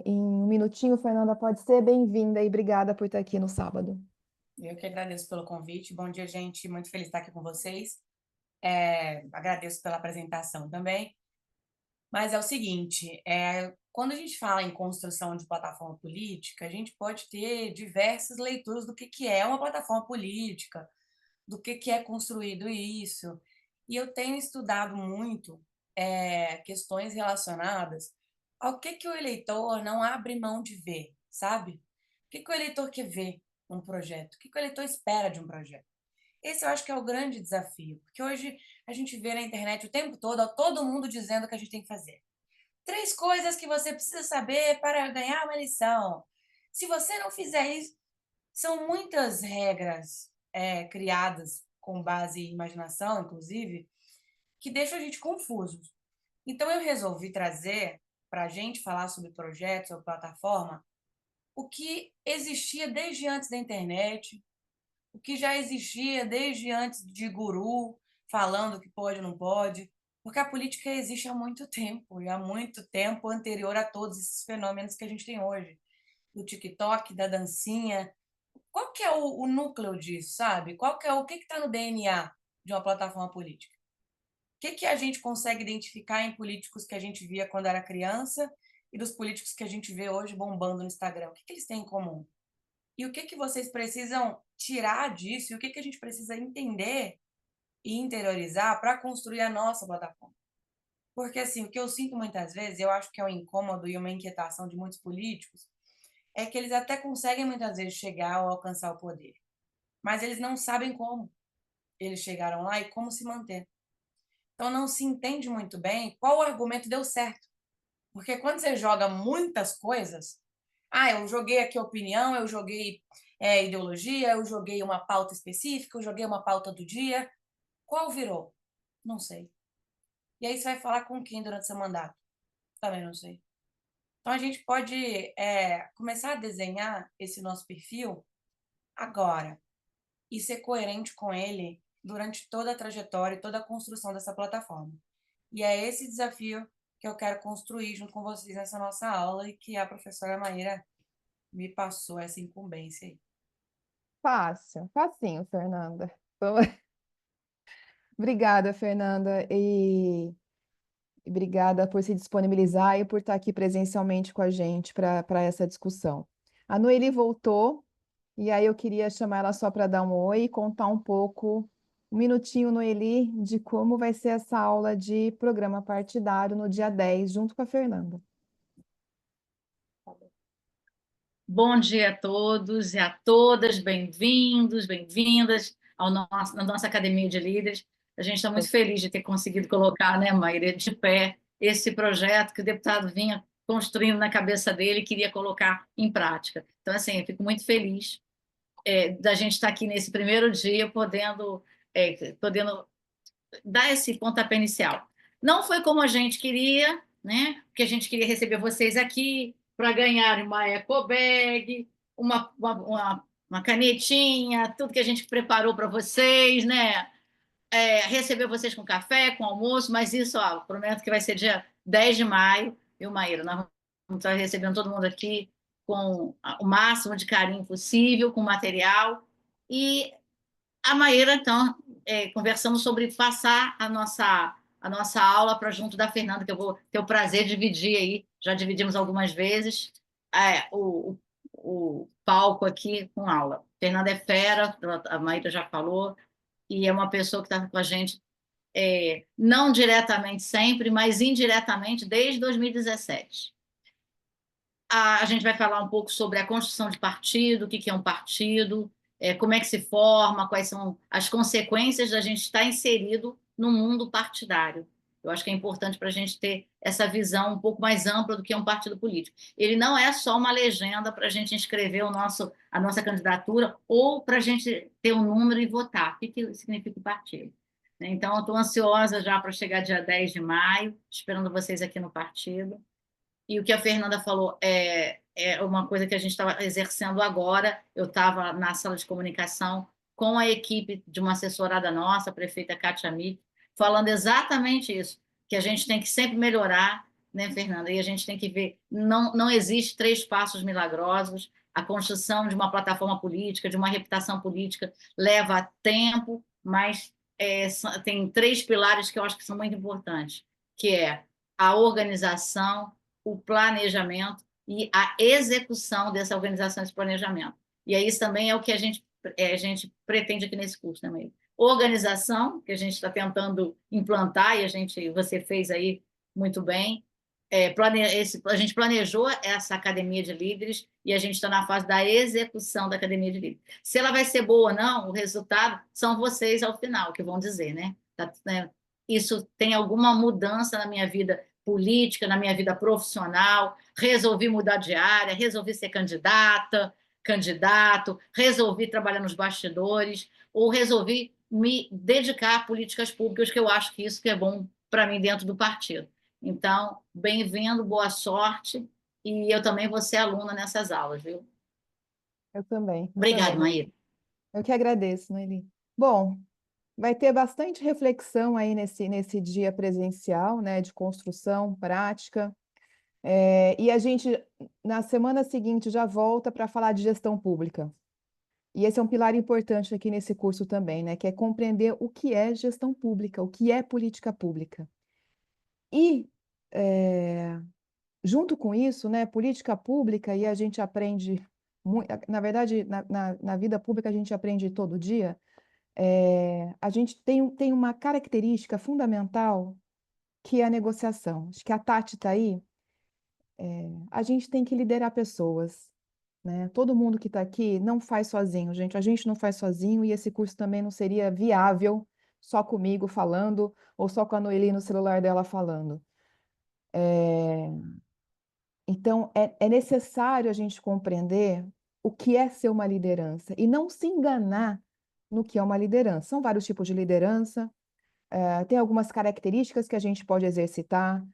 Em um minutinho, Fernanda, pode ser? Bem-vinda e obrigada por estar aqui no sábado. Eu que agradeço pelo convite. Bom dia, gente. Muito feliz de estar aqui com vocês. Agradeço pela apresentação também. Mas é o seguinte, quando a gente fala em construção de plataforma política, a gente pode ter diversas leituras do que é uma plataforma política, do que é construído isso. E eu tenho estudado muito questões relacionadas ao que o eleitor não abre mão de ver, sabe? O que o eleitor quer ver num projeto? O que o eleitor espera de um projeto? Esse eu acho que é o grande desafio, porque hoje a gente vê na internet o tempo todo mundo dizendo o que a gente tem que fazer. 3 coisas que você precisa saber para ganhar uma eleição. Se você não fizer isso, são muitas regras criadas com base em imaginação, inclusive, que deixam a gente confuso. Então, eu resolvi trazer para a gente falar sobre projetos ou plataforma o que existia desde antes da internet, o que já existia desde antes de guru falando que pode ou não pode, porque a política existe há muito tempo, e há muito tempo anterior a todos esses fenômenos que a gente tem hoje, do TikTok, da dancinha. Qual que é o núcleo disso, sabe? O que está no DNA de uma plataforma política? O que a gente consegue identificar em políticos que a gente via quando era criança e dos políticos que a gente vê hoje bombando no Instagram? O que eles têm em comum? E o que vocês precisam tirar disso? E o que a gente precisa entender e interiorizar para construir a nossa plataforma? Porque, assim, o que eu sinto muitas vezes, eu acho que é um incômodo e uma inquietação de muitos políticos, é que eles até conseguem muitas vezes chegar ou alcançar o poder, mas eles não sabem como eles chegaram lá e como se manter. Então, não se entende muito bem qual argumento deu certo. Porque quando você joga muitas coisas, eu joguei aqui opinião, eu joguei ideologia, eu joguei uma pauta específica, eu joguei uma pauta do dia. Qual virou? Não sei. E aí você vai falar com quem durante seu mandato? Também não sei. Então, a gente pode começar a desenhar esse nosso perfil agora e ser coerente com ele durante toda a trajetória e toda a construção dessa plataforma. E é esse desafio que eu quero construir junto com vocês nessa nossa aula e que a professora Maíra me passou essa incumbência aí. Fácil, facinho, Fernanda. Obrigada, Fernanda, e obrigada por se disponibilizar e por estar aqui presencialmente com a gente para essa discussão. A Noeli voltou, e aí eu queria chamar ela só para dar um oi e contar um pouco, um minutinho, Noeli, de como vai ser essa aula de programa partidário no dia 10, junto com a Fernanda. Bom dia a todos e a todas, bem-vindos, bem-vindas na nossa Academia de Líderes. A gente está muito feliz de ter conseguido colocar, né, Maíra, de pé esse projeto que o deputado vinha construindo na cabeça dele e queria colocar em prática. Então, assim, eu fico muito feliz da gente estar aqui nesse primeiro dia, podendo dar esse pontapé inicial. Não foi como a gente queria, né? Porque a gente queria receber vocês aqui para ganhar uma ecobag, uma canetinha, tudo que a gente preparou para vocês, né? Receber vocês com café, com almoço, mas isso, prometo que vai ser dia 10 de maio, viu, Maíra? Nós vamos estar recebendo todo mundo aqui com o máximo de carinho possível, com material. E a Maíra, então, conversamos sobre passar a nossa aula para junto da Fernanda, que eu vou ter o prazer de dividir aí, já dividimos algumas vezes, o palco aqui com aula. Fernanda é fera, a Maíra já falou, e é uma pessoa que está com a gente, não diretamente sempre, mas indiretamente desde 2017. A gente vai falar um pouco sobre a construção de partido, o que é um partido, como é que se forma, quais são as consequências da gente estar inserido no mundo partidário. Eu acho que é importante para a gente ter essa visão um pouco mais ampla do que é um partido político. Ele não é só uma legenda para a gente inscrever a nossa candidatura ou para a gente ter um número e votar. O que significa o partido? Então, eu estou ansiosa já para chegar dia 10 de maio, esperando vocês aqui no partido. E o que a Fernanda falou é uma coisa que a gente estava exercendo agora. Eu estava na sala de comunicação com a equipe de uma assessorada nossa, a prefeita Kátia Mick, falando exatamente isso, que a gente tem que sempre melhorar, né, Fernanda? E a gente tem que ver, não existe 3 passos milagrosos. A construção de uma plataforma política, de uma reputação política, leva tempo, mas tem 3 pilares que eu acho que são muito importantes, que é a organização, o planejamento e a execução dessa organização, desse planejamento. E aí isso também é o que a gente pretende aqui nesse curso também. Organização, que a gente está tentando implantar, e você fez aí muito bem. A gente planejou essa Academia de Líderes e a gente está na fase da execução da Academia de Líderes. Se ela vai ser boa ou não, o resultado são vocês ao final que vão dizer, né? Isso tem alguma mudança na minha vida política, na minha vida profissional, resolvi mudar de área, resolvi ser candidato, resolvi trabalhar nos bastidores, ou resolvi me dedicar a políticas públicas, que eu acho que isso que é bom para mim dentro do partido. Então, bem-vindo, boa sorte, e eu também vou ser aluna nessas aulas, viu? Eu também. Obrigada, Maíra. Eu que agradeço, Noeli. Bom, vai ter bastante reflexão aí nesse dia presencial, né, de construção prática. E a gente, na semana seguinte, já volta para falar de gestão pública. E esse é um pilar importante aqui nesse curso também, né, que é compreender o que é gestão pública, o que é política pública. E junto com isso, né, política pública, e a gente aprende, na verdade, na vida pública a gente aprende todo dia, a gente tem uma característica fundamental que é a negociação. Acho que a Tati está aí. A gente tem que liderar pessoas, né? Todo mundo que está aqui não faz sozinho, gente. A gente não faz sozinho e esse curso também não seria viável só comigo falando ou só com a Noeli no celular dela falando. Então, é necessário a gente compreender o que é ser uma liderança e não se enganar no que é uma liderança. São vários tipos de liderança, tem algumas características que a gente pode exercitar,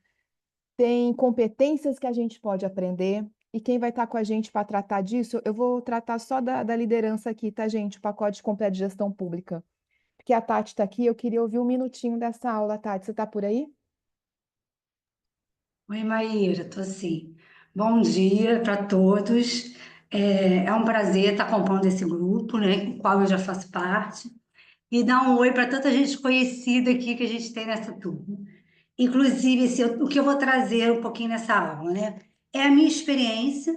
tem competências que a gente pode aprender, e quem vai estar com a gente para tratar disso, eu vou tratar só da liderança aqui, tá, gente? O pacote completo de gestão pública. Porque a Tati está aqui, eu queria ouvir um minutinho dessa aula, Tati. Você está por aí? Oi, Maíra, estou sim. Bom dia para todos. É um prazer estar compondo esse grupo, né, com o qual eu já faço parte, e dar um oi para tanta gente conhecida aqui que a gente tem nessa turma. Inclusive, o que eu vou trazer um pouquinho nessa aula, né, é a minha experiência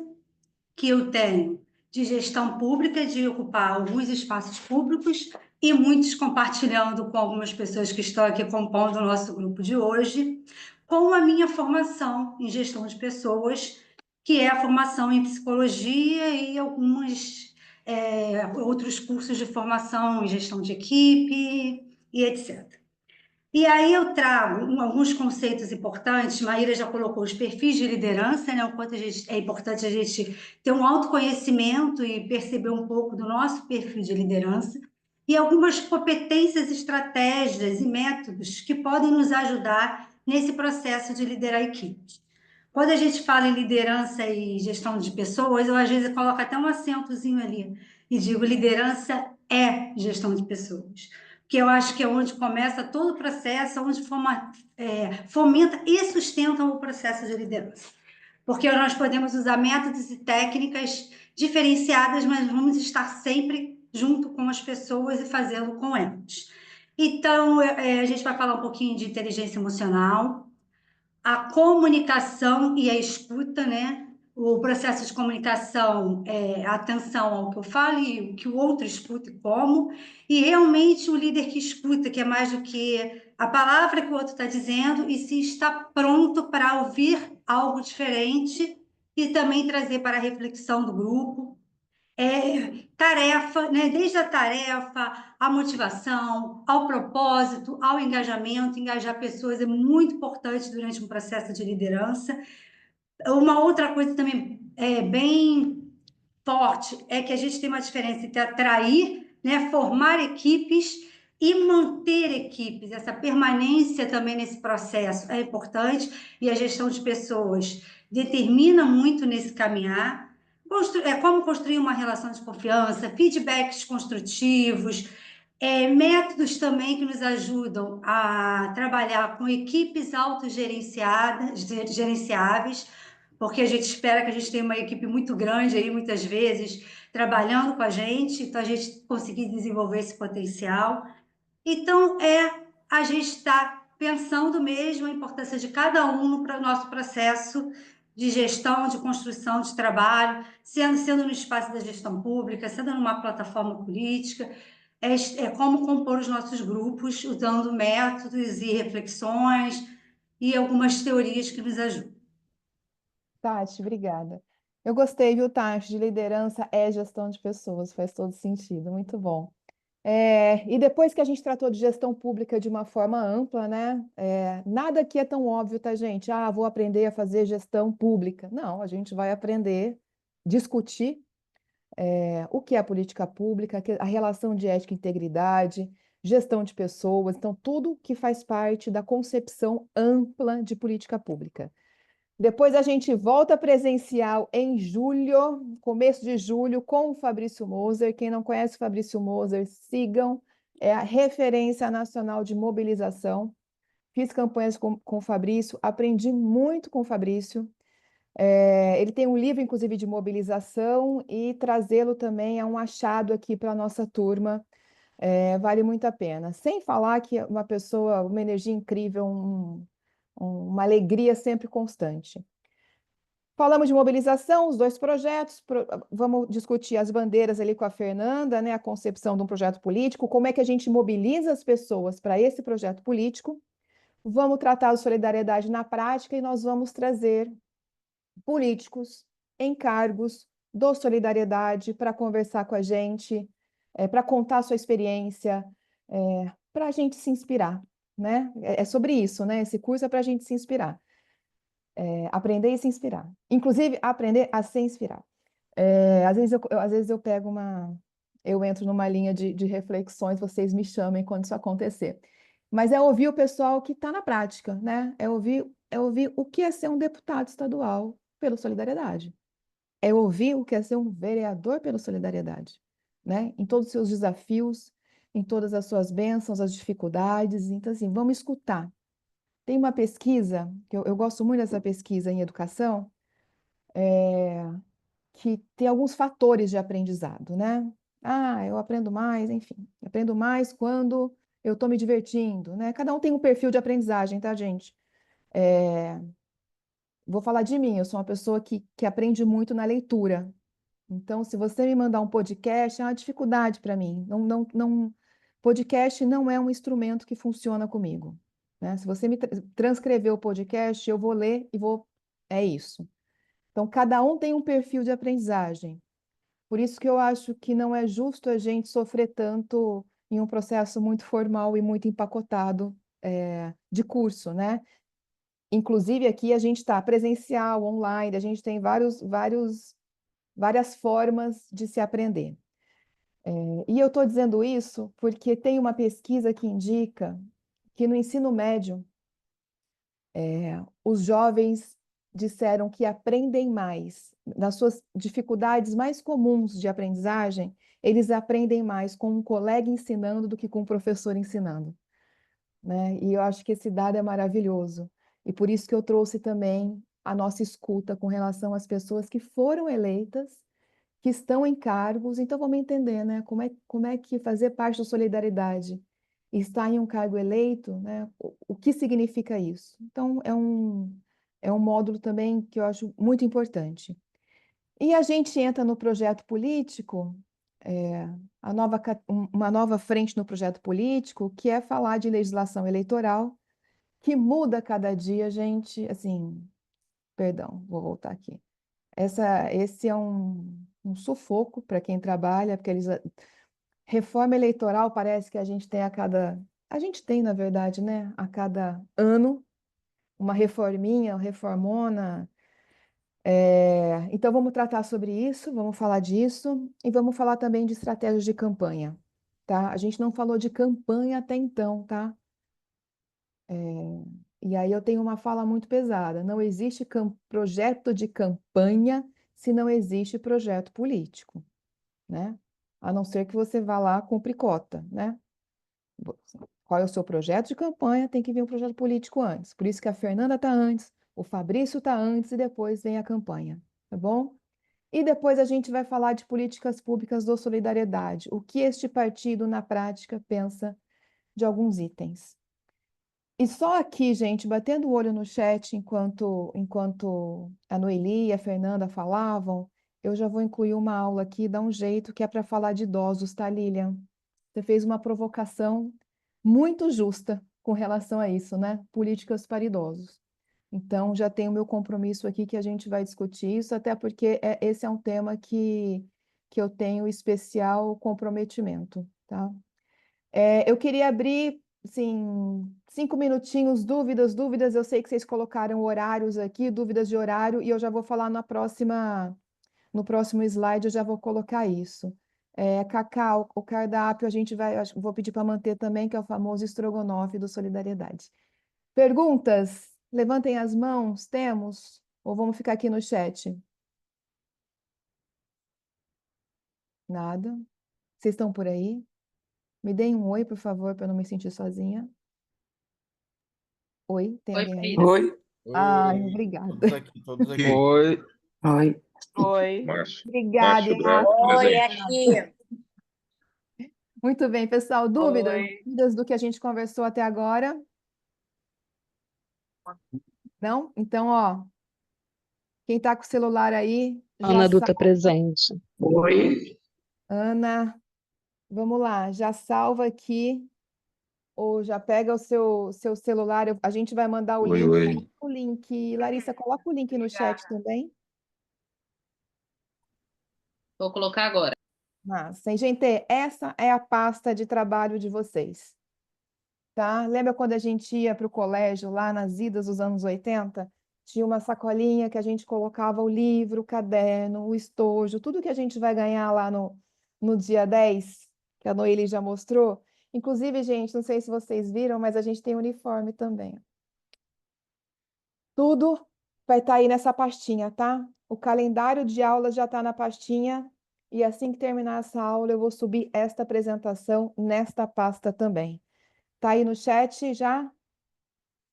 que eu tenho de gestão pública, de ocupar alguns espaços públicos e muitos compartilhando com algumas pessoas que estão aqui compondo o nosso grupo de hoje, com a minha formação em gestão de pessoas, que é a formação em psicologia e alguns outros cursos de formação em gestão de equipe e etc. E aí eu trago alguns conceitos importantes. Maíra já colocou os perfis de liderança, né? O quanto é importante a gente ter um autoconhecimento e perceber um pouco do nosso perfil de liderança, e algumas competências, estratégias e métodos que podem nos ajudar nesse processo de liderar equipes. Quando a gente fala em liderança e gestão de pessoas, eu às vezes coloco até um acentozinho ali e digo: liderança é gestão de pessoas, que eu acho que é onde começa todo o processo, onde fomenta e sustenta o processo de liderança. Porque nós podemos usar métodos e técnicas diferenciadas, mas vamos estar sempre junto com as pessoas e fazê-lo com elas. Então, a gente vai falar um pouquinho de inteligência emocional, a comunicação e a escuta, né? O processo de comunicação é a atenção ao que eu falo e o que o outro escuta e como, e realmente o líder que escuta, que é mais do que a palavra que o outro está dizendo, e se está pronto para ouvir algo diferente e também trazer para a reflexão do grupo. Tarefa, né? Desde a tarefa, a motivação, ao propósito, ao engajamento. Engajar pessoas é muito importante durante um processo de liderança. Uma outra coisa também bem forte é que a gente tem uma diferença entre atrair, né, formar equipes e manter equipes. Essa permanência também nesse processo é importante, e a gestão de pessoas determina muito nesse caminhar. Como construir uma relação de confiança, feedbacks construtivos, métodos também que nos ajudam a trabalhar com equipes autogerenciáveis, porque a gente espera que a gente tenha uma equipe muito grande aí, muitas vezes, trabalhando com a gente, então a gente conseguir desenvolver esse potencial. Então, a gente está pensando mesmo a importância de cada um para o nosso processo de gestão, de construção de trabalho, sendo no espaço da gestão pública, sendo numa plataforma política, como compor os nossos grupos, usando métodos e reflexões e algumas teorias que nos ajudam. Tati, obrigada. Eu gostei, viu, Tati, de liderança é gestão de pessoas, faz todo sentido, muito bom. E depois que a gente tratou de gestão pública de uma forma ampla, né? Nada aqui é tão óbvio, tá, gente? Vou aprender a fazer gestão pública. Não, a gente vai aprender, discutir o que é a política pública, a relação de ética e integridade, gestão de pessoas, então tudo que faz parte da concepção ampla de política pública. Depois a gente volta presencial em julho, começo de julho, com o Fabrício Moser. Quem não conhece o Fabrício Moser, sigam. É a referência nacional de mobilização. Fiz campanhas com o Fabrício, aprendi muito com o Fabrício. Ele tem um livro, inclusive, de mobilização, e trazê-lo também é um achado aqui para a nossa turma. Vale muito a pena. Sem falar que é uma pessoa, uma energia incrível, uma alegria sempre constante. Falamos de mobilização, os 2 projetos, vamos discutir as bandeiras ali com a Fernanda, né, a concepção de um projeto político, como é que a gente mobiliza as pessoas para esse projeto político. Vamos tratar a solidariedade na prática e nós vamos trazer políticos em cargos do Solidariedade para conversar com a gente, para contar a sua experiência, para a gente se inspirar, né? É sobre isso, né? Esse curso é para a gente se inspirar. Aprender e se inspirar. Inclusive, aprender a se inspirar. Às vezes eu pego eu entro numa linha de reflexões, vocês me chamem quando isso acontecer. Mas é ouvir o pessoal que está na prática, né? É ouvir o que é ser um deputado estadual pelo Solidariedade. É ouvir o que é ser um vereador pelo Solidariedade, né? Em todos os seus desafios, em todas as suas bênçãos, as dificuldades. Então, assim, vamos escutar. Tem uma pesquisa, que eu gosto muito dessa pesquisa em educação, que tem alguns fatores de aprendizado, né? Eu aprendo mais, enfim. Aprendo mais quando eu estou me divertindo, né? Cada um tem um perfil de aprendizagem, tá, gente? Vou falar de mim, eu sou uma pessoa que aprende muito na leitura. Então, se você me mandar um podcast, é uma dificuldade para mim. Podcast não é um instrumento que funciona comigo, né? Se você me transcrever o podcast, eu vou ler e vou... É isso. Então, cada um tem um perfil de aprendizagem. Por isso que eu acho que não é justo a gente sofrer tanto em um processo muito formal e muito empacotado de curso, né? Inclusive, aqui a gente está presencial, online, a gente tem várias formas de se aprender. E eu estou dizendo isso porque tem uma pesquisa que indica que no ensino médio, os jovens disseram que aprendem mais, nas suas dificuldades mais comuns de aprendizagem, eles aprendem mais com um colega ensinando do que com um professor ensinando, né? E eu acho que esse dado é maravilhoso. E por isso que eu trouxe também a nossa escuta com relação às pessoas que foram eleitas, que estão em cargos. Então vamos entender, né? Como é que fazer parte da solidariedade e estar em um cargo eleito, né? O que significa isso? Então é um módulo também que eu acho muito importante. E a gente entra no projeto político, uma nova frente no projeto político, que é falar de legislação eleitoral, que muda cada dia, gente, assim, perdão, vou voltar aqui. Esse é um sufoco para quem trabalha, porque reforma eleitoral parece que a gente tem a gente tem, na verdade, né, a cada ano, uma reforminha, uma reformona. Então, vamos tratar sobre isso, vamos falar disso, e vamos falar também de estratégias de campanha, tá? A gente não falou de campanha até então, tá? E aí eu tenho uma fala muito pesada. Não existe projeto de campanha se não existe projeto político, né? A não ser que você vá lá cumprir cota, né? Qual é o seu projeto de campanha? Tem que vir um projeto político antes. Por isso que a Fernanda está antes, o Fabrício está antes e depois vem a campanha, tá bom? E depois a gente vai falar de políticas públicas do Solidariedade. O que este partido, na prática, pensa de alguns itens. E só aqui, gente, batendo o olho no chat enquanto a Noeli e a Fernanda falavam, eu já vou incluir uma aula aqui, dar um jeito, que é para falar de idosos, tá, Lilian? Você fez uma provocação muito justa com relação a isso, né? Políticas para idosos. Então, já tenho o meu compromisso aqui que a gente vai discutir isso, até porque esse é um tema que eu tenho especial comprometimento, tá? Eu queria abrir, assim, 5 minutinhos, dúvidas. Eu sei que vocês colocaram horários aqui, dúvidas de horário, e eu já vou falar no próximo slide, eu já vou colocar isso. Cacau, o cardápio vou pedir para manter também, que é o famoso estrogonofe do Solidariedade. Perguntas? Levantem as mãos, temos? Ou vamos ficar aqui no chat? Nada? Vocês estão por aí? Me deem um oi, por favor, para eu não me sentir sozinha. Oi, tem alguém aí? Oi. Ai, obrigada. Todos aqui. Oi. Oi. Oi. Obrigada, Oi, aqui. Muito bem, pessoal. Dúvidas? Oi. Dúvidas do que a gente conversou até agora? Não? Então, ó, Quem está com o celular aí, já Ana Duta salva. presente. Oi. Ana, vamos lá, já salva aqui, ou já pega o seu celular. A gente vai mandar o Oi, link. oi. Coloca o link. Larissa, coloca o link no chat também. Vou colocar agora. Massa. Gente, essa é a pasta de trabalho de vocês. Tá? Lembra quando a gente ia para o colégio, lá nas idas dos anos 80? Tinha uma sacolinha que a gente colocava o livro, o caderno, o estojo, tudo que a gente vai ganhar lá no dia 10, que a Noeli já mostrou. Inclusive, gente, não sei se vocês viram, mas a gente tem uniforme também. Tudo vai estar aí nessa pastinha, tá? O calendário de aulas já está na pastinha. E assim que terminar essa aula, eu vou subir esta apresentação nesta pasta também. Tá aí no chat já?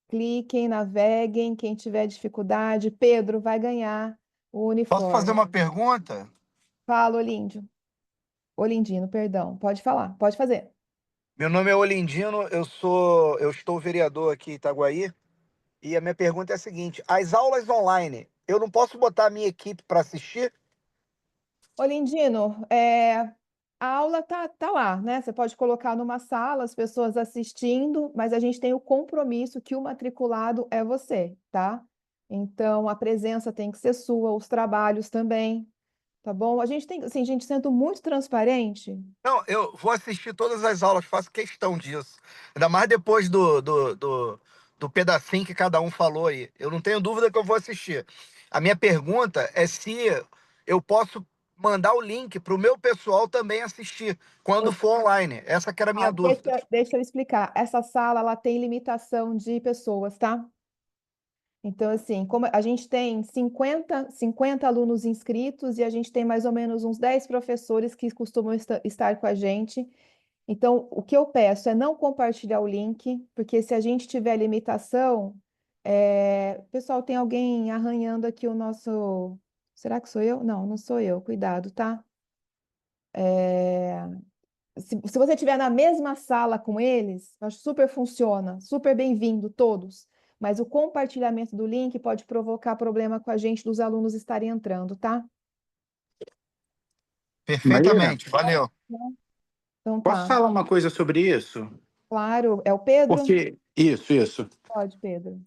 Cliquem, naveguem, quem tiver dificuldade. Pedro vai ganhar o Posso fazer uniforme. uma pergunta? Fala, Olíndio. Olindino, perdão. Pode falar, pode fazer. Meu nome é Olindino, eu estou vereador aqui em Itaguaí, e a minha pergunta é a seguinte: as aulas online, eu não posso botar a minha equipe para assistir? Olindino, a aula tá lá, né? Você pode colocar numa sala, as pessoas assistindo, mas a gente tem o compromisso que o matriculado é você, tá? Então, a presença tem que ser sua, os trabalhos também, tá bom? A gente tem, assim, gente sendo muito transparente. Não, eu vou assistir todas as aulas, faço questão disso. Ainda mais depois do pedacinho que cada um falou aí. Eu não tenho dúvida que eu vou assistir. A minha pergunta é se eu posso mandar o link para o meu pessoal também assistir, quando for online. Essa que era a minha dúvida. Deixa eu explicar. Essa sala, ela tem limitação de pessoas, tá? Então, assim, como a gente tem 50 alunos inscritos e a gente tem mais ou menos uns 10 professores que costumam estar com a gente. Então, o que eu peço é não compartilhar o link, porque se a gente tiver limitação, pessoal, tem alguém arranhando aqui o nosso... Será que sou eu? Não, não sou eu. Cuidado, tá? Se você estiver na mesma sala com eles, acho super funciona, super bem-vindo todos. Mas o compartilhamento do link pode provocar problema com a gente dos alunos estarem entrando, tá? Perfeitamente, valeu. Então Posso tá. falar uma coisa sobre isso? Claro, é o Pedro? Porque isso. Pode, Pedro.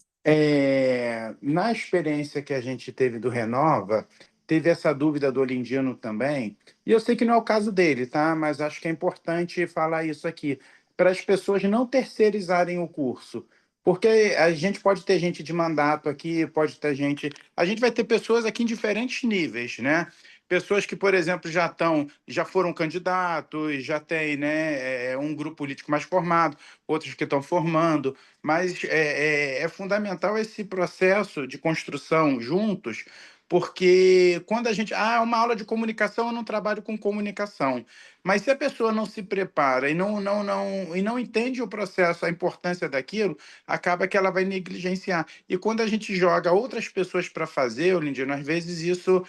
Na experiência que a gente teve do Renova, teve essa dúvida do Olindino também, e eu sei que não é o caso dele, tá? Mas acho que é importante falar isso aqui, para as pessoas não terceirizarem o curso. Porque a gente pode ter gente de mandato aqui, pode ter gente. A gente vai ter pessoas aqui em diferentes níveis, né? Pessoas que, por exemplo, já foram candidatos, já têm, né, um grupo político mais formado, outros que estão formando, mas é fundamental esse processo de construção juntos, porque quando a gente... uma aula de comunicação, eu não trabalho com comunicação. Mas se a pessoa não se prepara e não entende o processo, a importância daquilo, acaba que ela vai negligenciar. E quando a gente joga outras pessoas para fazer, Olindino, às vezes isso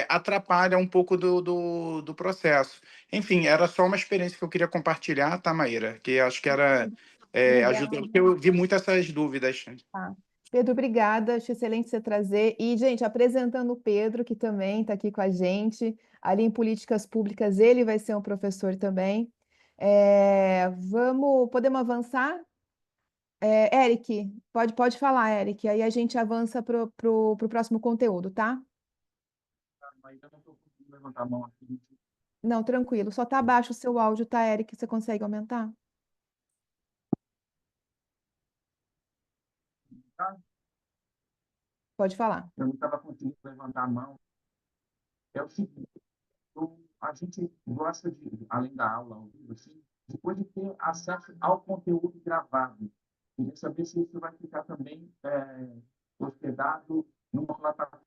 atrapalha um pouco do processo. Enfim, era só uma experiência que eu queria compartilhar, tá, Maíra? Que acho que era... ajuda, porque eu vi muito essas dúvidas. Tá. Pedro, obrigada. Acho excelente você trazer. E, gente, apresentando o Pedro, que também está aqui com a gente, ali em Políticas Públicas, ele vai ser um professor também. Podemos avançar? Eric, pode falar, Eric. Aí a gente avança para o próximo conteúdo, tá? Não, tranquilo. Só está abaixo o seu áudio, tá, Eric? Você consegue aumentar? Pode falar. Eu não estava conseguindo levantar a mão. É o seguinte, a gente gosta de, além da aula, assim, depois de ter acesso ao conteúdo gravado. Queria saber se isso vai ficar também hospedado numa plataforma.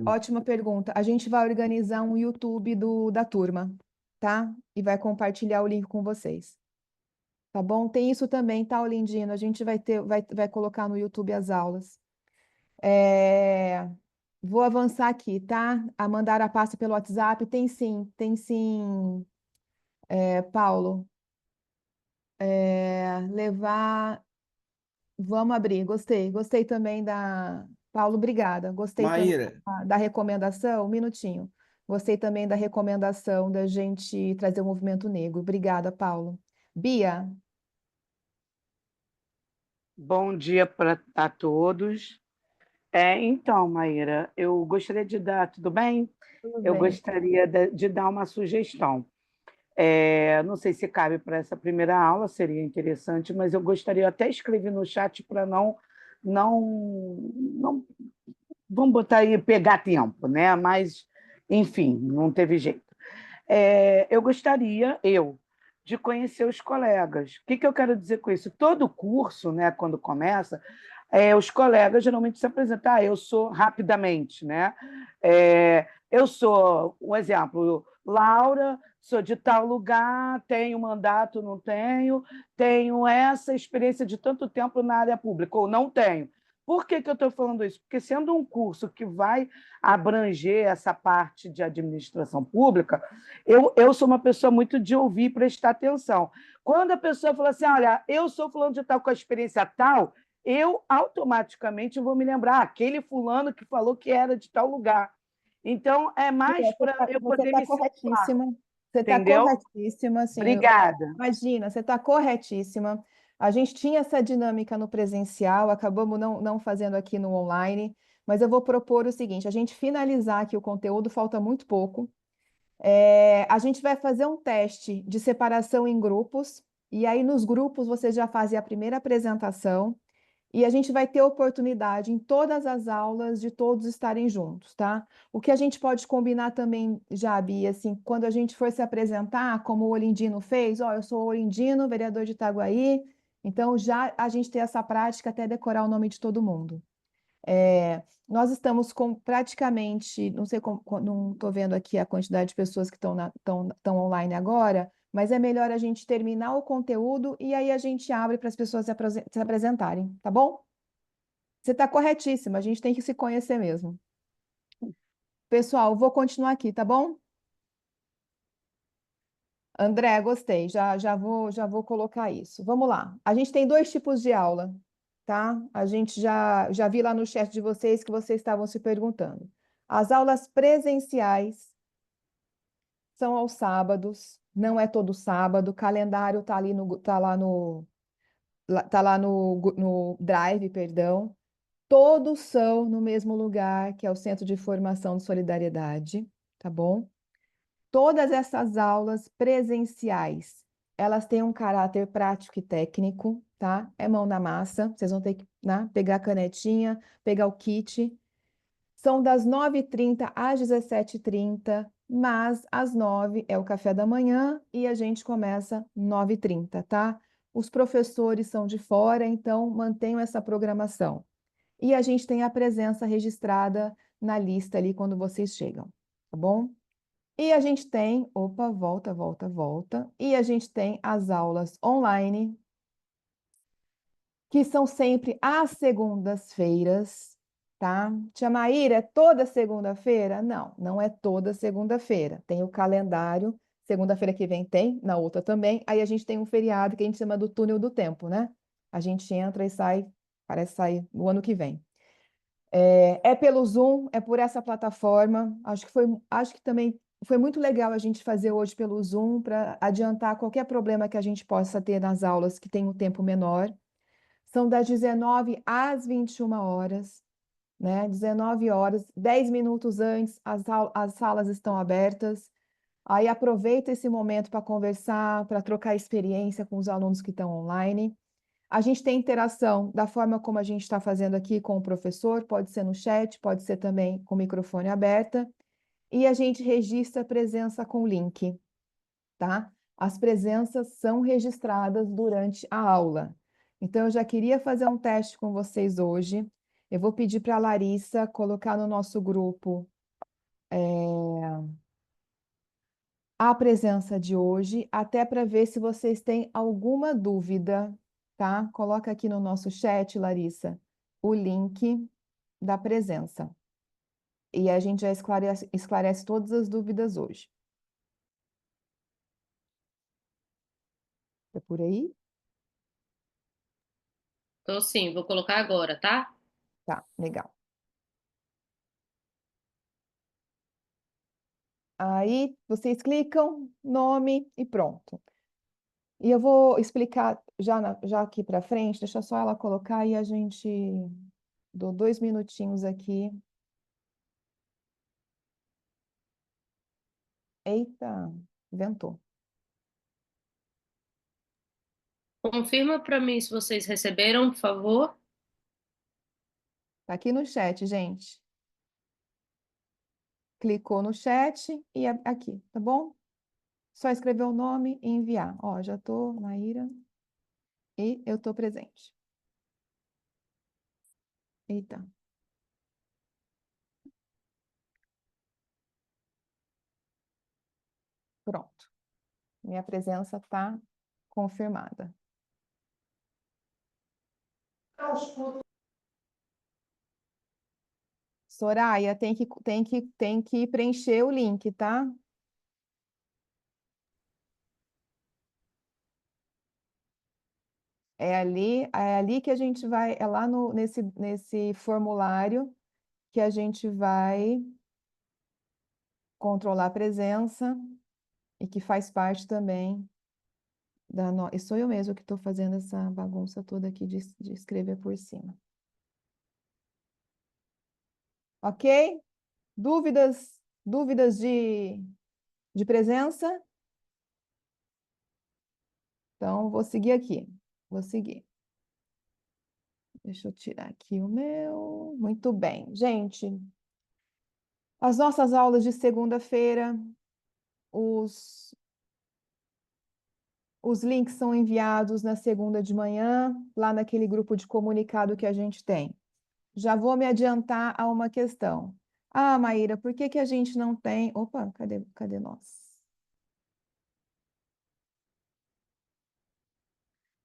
Ótima pergunta. A gente vai organizar um YouTube da turma, tá? E vai compartilhar o link com vocês. Tá bom? Tem isso também, tá, Olindino? A gente vai colocar no YouTube as aulas. Vou avançar aqui, tá? A mandar a pasta pelo WhatsApp. Tem sim, Paulo. Levar Vamos abrir, gostei. Gostei também da... Paulo, obrigada. Gostei também Maíra, da recomendação. Um minutinho. Gostei também da recomendação da gente trazer o movimento negro. Obrigada, Paulo. Bia, Bom dia a todos. Então, Maíra, eu gostaria de dar, tudo bem? tudo Eu bem? gostaria de dar uma sugestão. Não sei se cabe para essa primeira aula, seria interessante, mas eu gostaria, eu até escrevi no chat para não, vamos botar aí, pegar tempo, né? Mas, enfim, não teve jeito. Eu gostaria, de conhecer os colegas. O que eu quero dizer com isso? Todo curso, né, quando começa, os colegas geralmente se apresentam. Eu sou rapidamente, né? Eu sou, um exemplo, Laura, sou de tal lugar, tenho mandato, não tenho essa experiência de tanto tempo na área pública, ou não tenho. Por que eu estou falando isso? Porque, sendo um curso que vai abranger essa parte de administração pública, eu sou uma pessoa muito de ouvir e prestar atenção. Quando a pessoa fala assim, olha, eu sou fulano de tal com a experiência tal, eu automaticamente vou me lembrar, aquele fulano que falou que era de tal lugar. Então, é mais para eu Você poder está me situar, corretíssima. Você está entendeu? corretíssima, assim, Obrigada. imagina, você está corretíssima. A gente tinha essa dinâmica no presencial, acabamos não fazendo aqui no online, mas eu vou propor o seguinte: a gente finalizar aqui o conteúdo, falta muito pouco. A gente vai fazer um teste de separação em grupos, e aí nos grupos vocês já fazem a primeira apresentação. E a gente vai ter oportunidade em todas as aulas de todos estarem juntos, tá? O que a gente pode combinar também, Jabi, assim, quando a gente for se apresentar, como o Olindino fez, ó, eu sou o Olindino, vereador de Itaguaí, então já a gente tem essa prática até decorar o nome de todo mundo. Nós estamos com praticamente, não sei como, não estou vendo aqui a quantidade de pessoas que estão online agora, mas é melhor a gente terminar o conteúdo e aí a gente abre para as pessoas se apresentarem, tá bom? Você está corretíssima, a gente tem que se conhecer mesmo. Pessoal, vou continuar aqui, tá bom? André, gostei, já vou colocar isso. Vamos lá. A gente tem 2 tipos de aula, tá? A gente já vi lá no chat de vocês que vocês estavam se perguntando. As aulas presenciais são aos sábados, não é todo sábado, o calendário tá lá no Drive, perdão. Todos são no mesmo lugar, que é o Centro de Formação de Solidariedade, tá bom? Todas essas aulas presenciais, elas têm um caráter prático e técnico, tá? É mão na massa, vocês vão ter que, né, pegar a canetinha, pegar o kit. São das 9h30 às 17h30, mas às 9h é o café da manhã e a gente começa 9h30, tá? Os professores são de fora, então mantenham essa programação. E a gente tem a presença registrada na lista ali quando vocês chegam, tá bom? E a gente tem, opa, volta. E a gente tem as aulas online, que são sempre às segundas-feiras, tá? Tia Maíra, é toda segunda-feira? Não, não é toda segunda-feira. Tem o calendário, segunda-feira que vem tem, na outra também. Aí a gente tem um feriado que a gente chama do túnel do tempo, né? A gente entra e sai, parece sair no ano que vem. É pelo Zoom, é por essa plataforma. Acho que também foi muito legal a gente fazer hoje pelo Zoom para adiantar qualquer problema que a gente possa ter nas aulas que tem um tempo menor. São das 19 às 21 horas, né? 19 horas, 10 minutos antes, as salas estão abertas. Aí aproveita esse momento para conversar, para trocar experiência com os alunos que estão online. A gente tem interação da forma como a gente está fazendo aqui com o professor, pode ser no chat, pode ser também com o microfone aberto. E a gente registra a presença com link, tá? As presenças são registradas durante a aula. Então, eu já queria fazer um teste com vocês hoje. Eu vou pedir para a Larissa colocar no nosso grupo a presença de hoje, até para ver se vocês têm alguma dúvida, tá? Coloca aqui no nosso chat, Larissa, o link da presença. E a gente já esclarece todas as dúvidas hoje. É por aí? Tô sim, vou colocar agora, tá? Tá, legal. Aí vocês clicam, nome e pronto. E eu vou explicar já aqui para frente, deixa só ela colocar e a gente dou 2 minutinhos aqui. Eita, ventou. Confirma para mim se vocês receberam, por favor. Tá aqui no chat, gente. Clicou no chat e aqui, tá bom? Só escrever o nome e enviar. Ó, já tô, Maíra, e eu tô presente. Eita. Pronto. Minha presença está confirmada. Soraya, tem que preencher o link, tá? É ali que a gente vai, é lá nesse formulário que a gente vai controlar a presença e que faz parte também e sou eu mesmo que estou fazendo essa bagunça toda aqui de escrever por cima. Ok? Dúvidas de presença? Então, vou seguir aqui. Vou seguir. Deixa eu tirar aqui o meu. Muito bem. Gente, as nossas aulas de segunda-feira, os links são enviados na segunda de manhã, lá naquele grupo de comunicado que a gente tem. Já vou me adiantar a uma questão. Ah, Maíra, por que a gente não tem... Opa, cadê nós?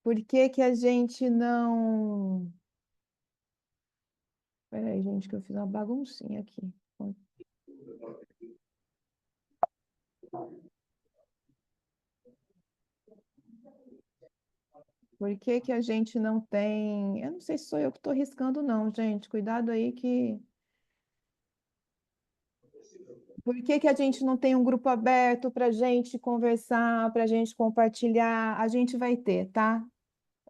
Por que a gente não... Espera aí, gente, que eu fiz uma baguncinha aqui. Por que a gente não tem... Eu não sei se sou eu que estou riscando, não, gente. Cuidado aí que... Por que a gente não tem um grupo aberto para a gente conversar, para a gente compartilhar? A gente vai ter, tá?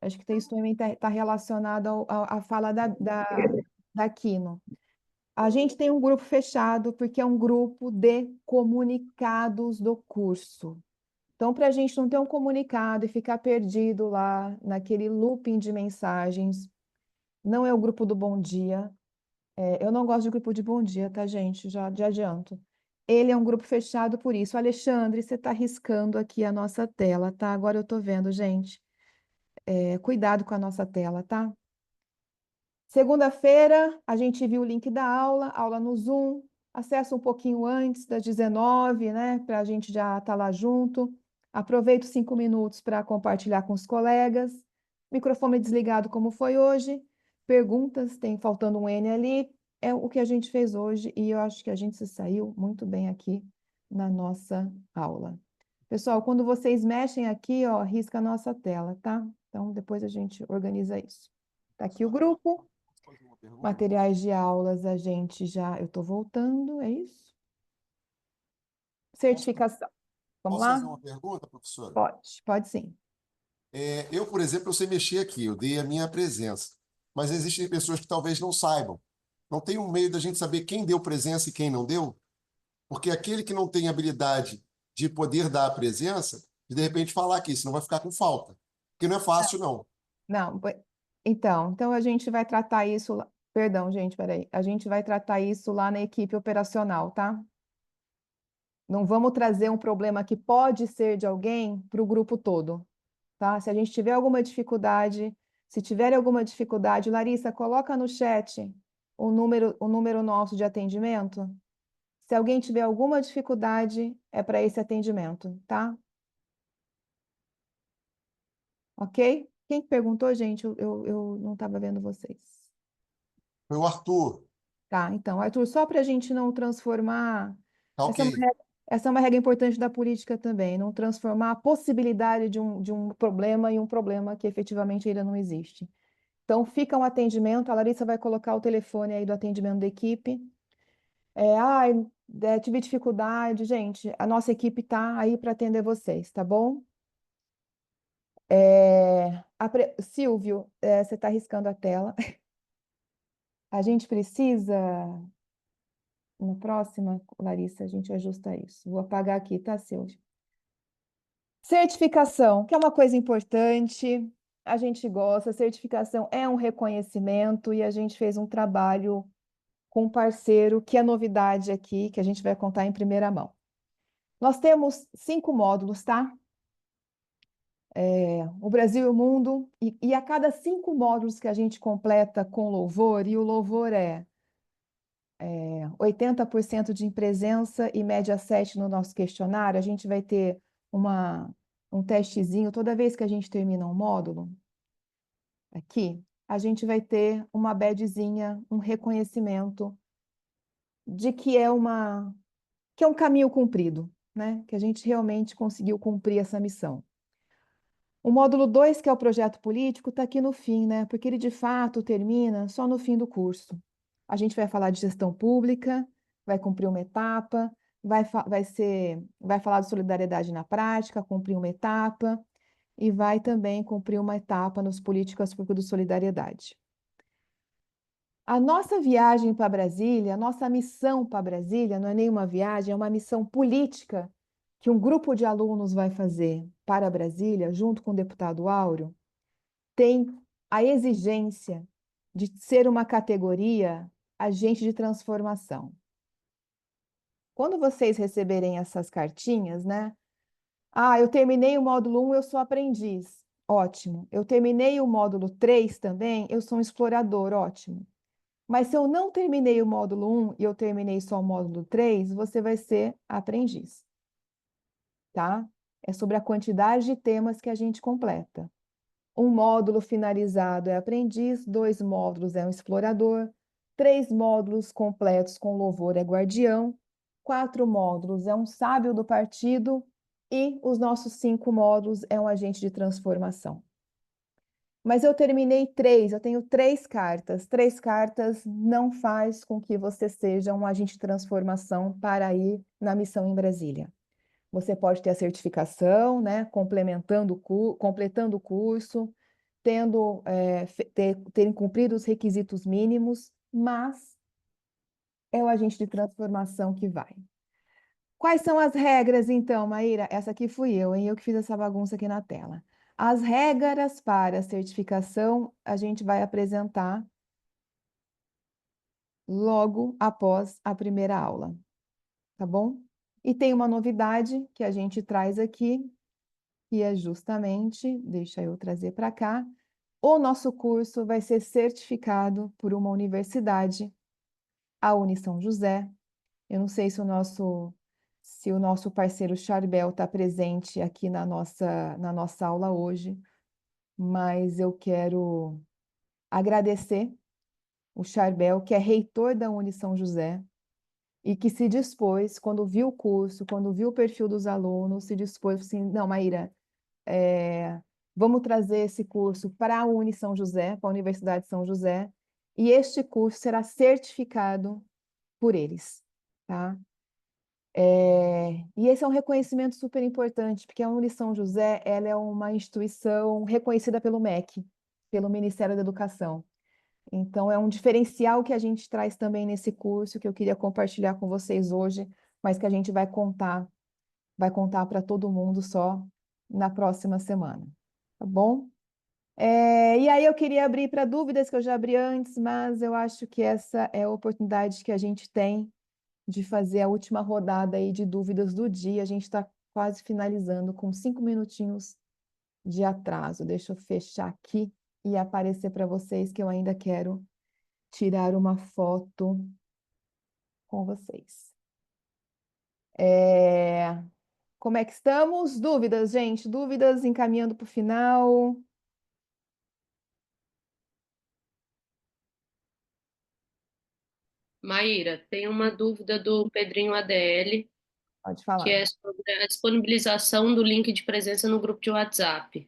Acho que isso também está relacionado à fala da Kino. A gente tem um grupo fechado porque é um grupo de comunicados do curso. Então, para a gente não ter um comunicado e ficar perdido lá naquele looping de mensagens, não é o grupo do Bom Dia. Eu não gosto de grupo de Bom Dia, tá, gente? Já adianto. Ele é um grupo fechado por isso. Alexandre, você está riscando aqui a nossa tela, tá? Agora eu estou vendo, gente. Cuidado com a nossa tela, tá? Segunda-feira, a gente viu o link da aula no Zoom. Acessa um pouquinho antes das 19, né? Para a gente já estar lá junto. Aproveita os 5 minutos para compartilhar com os colegas. Microfone desligado, como foi hoje. Perguntas, tem faltando um N ali. É o que a gente fez hoje e eu acho que a gente se saiu muito bem aqui na nossa aula. Pessoal, quando vocês mexem aqui, ó, risca a nossa tela, tá? Então, depois a gente organiza isso. Tá aqui o grupo. Materiais de aulas, eu estou voltando, é isso? Certificação. Vamos lá? Posso fazer uma pergunta, professora? Pode sim. Eu, por exemplo, eu sei mexer aqui, eu dei a minha presença, mas existem pessoas que talvez não saibam. Não tem um meio da gente saber quem deu presença e quem não deu? Porque aquele que não tem habilidade de poder dar a presença, de repente falar aqui, senão vai ficar com falta. Porque não é fácil, não. Não, então a gente vai tratar isso lá. Perdão, gente, peraí. A gente vai tratar isso lá na equipe operacional, tá? Não vamos trazer um problema que pode ser de alguém para o grupo todo, tá? Se a gente tiver alguma dificuldade, se tiver alguma dificuldade, Larissa, coloca no chat o número nosso de atendimento. Se alguém tiver alguma dificuldade, é para esse atendimento, tá? Ok? Quem perguntou, gente? Eu não estava vendo vocês. Foi o Arthur. Tá, então, Arthur, só para a gente não transformar... Tá, ok. Essa é uma regra importante da política também, não transformar a possibilidade de um problema em um problema que efetivamente ainda não existe. Então, fica um atendimento, a Larissa vai colocar o telefone aí do atendimento da equipe. Tive dificuldade, gente, a nossa equipe está aí para atender vocês, tá bom? Silvio, você está riscando a tela. A gente precisa, na próxima, Larissa, a gente ajusta isso. Vou apagar aqui, tá, Silvio? Certificação, que é uma coisa importante, a gente gosta, certificação é um reconhecimento e a gente fez um trabalho com um parceiro, que é novidade aqui, que a gente vai contar em primeira mão. Nós temos 5 módulos, tá? O Brasil e o Mundo, e a cada 5 módulos que a gente completa com louvor, e o louvor é 80% de presença e média 7 no nosso questionário, a gente vai ter um testezinho, toda vez que a gente termina um módulo, aqui, a gente vai ter uma badgezinha, um reconhecimento de que é um caminho cumprido, né? Que a gente realmente conseguiu cumprir essa missão. O módulo 2, que é o projeto político, está aqui no fim, né? Porque ele, de fato, termina só no fim do curso. A gente vai falar de gestão pública, vai cumprir uma etapa, vai falar de solidariedade na prática, cumprir uma etapa, e vai também cumprir uma etapa nas políticas públicas de solidariedade. A nossa viagem para Brasília, a nossa missão para Brasília, não é nenhuma viagem, é uma missão política que um grupo de alunos vai fazer para Brasília, junto com o deputado Áureo, tem a exigência de ser uma categoria agente de transformação. Quando vocês receberem essas cartinhas, né? Eu terminei o módulo 1, eu sou aprendiz. Ótimo. Eu terminei o módulo 3 também, eu sou um explorador. Ótimo. Mas se eu não terminei o módulo 1 e eu terminei só o módulo 3, você vai ser aprendiz. Tá? É sobre a quantidade de temas que a gente completa. Um módulo finalizado é aprendiz, 2 módulos é um explorador, 3 módulos completos com louvor é guardião, 4 módulos é um sábio do partido e os nossos 5 módulos é um agente de transformação. Mas eu terminei 3, eu tenho 3 cartas. 3 cartas não faz com que você seja um agente de transformação para ir na missão em Brasília. Você pode ter a certificação, né, completando o curso, terem cumprido os requisitos mínimos, mas é o agente de transformação que vai. Quais são as regras, então, Maíra? Essa aqui fui eu, hein? Eu que fiz essa bagunça aqui na tela. As regras para a certificação a gente vai apresentar logo após a primeira aula, tá bom? E tem uma novidade que a gente traz aqui, que é justamente, deixa eu trazer para cá, o nosso curso vai ser certificado por uma universidade, a Unisão José. Eu não sei se o nosso parceiro Charbel está presente aqui na nossa aula hoje, mas eu quero agradecer o Charbel, que é reitor da Unisão José, e que se dispôs, quando viu o curso, quando viu o perfil dos alunos, se dispôs assim, não, Maíra, vamos trazer esse curso para a Unisão José, para a Universidade de São José, e este curso será certificado por eles, tá? E esse é um reconhecimento super importante, porque a Unisão José, ela é uma instituição reconhecida pelo MEC, pelo Ministério da Educação. Então, é um diferencial que a gente traz também nesse curso, que eu queria compartilhar com vocês hoje, mas que a gente vai contar para todo mundo só na próxima semana, tá bom? E aí eu queria abrir para dúvidas, que eu já abri antes, mas eu acho que essa é a oportunidade que a gente tem de fazer a última rodada aí de dúvidas do dia. A gente está quase finalizando, com 5 minutinhos de atraso. Deixa eu fechar aqui e aparecer para vocês que eu ainda quero tirar uma foto com vocês. Como é que estamos? Dúvidas, gente? Dúvidas encaminhando para o final? Maíra, tem uma dúvida do Pedrinho ADL, Pode falar. que é sobre a disponibilização do link de presença no grupo de WhatsApp.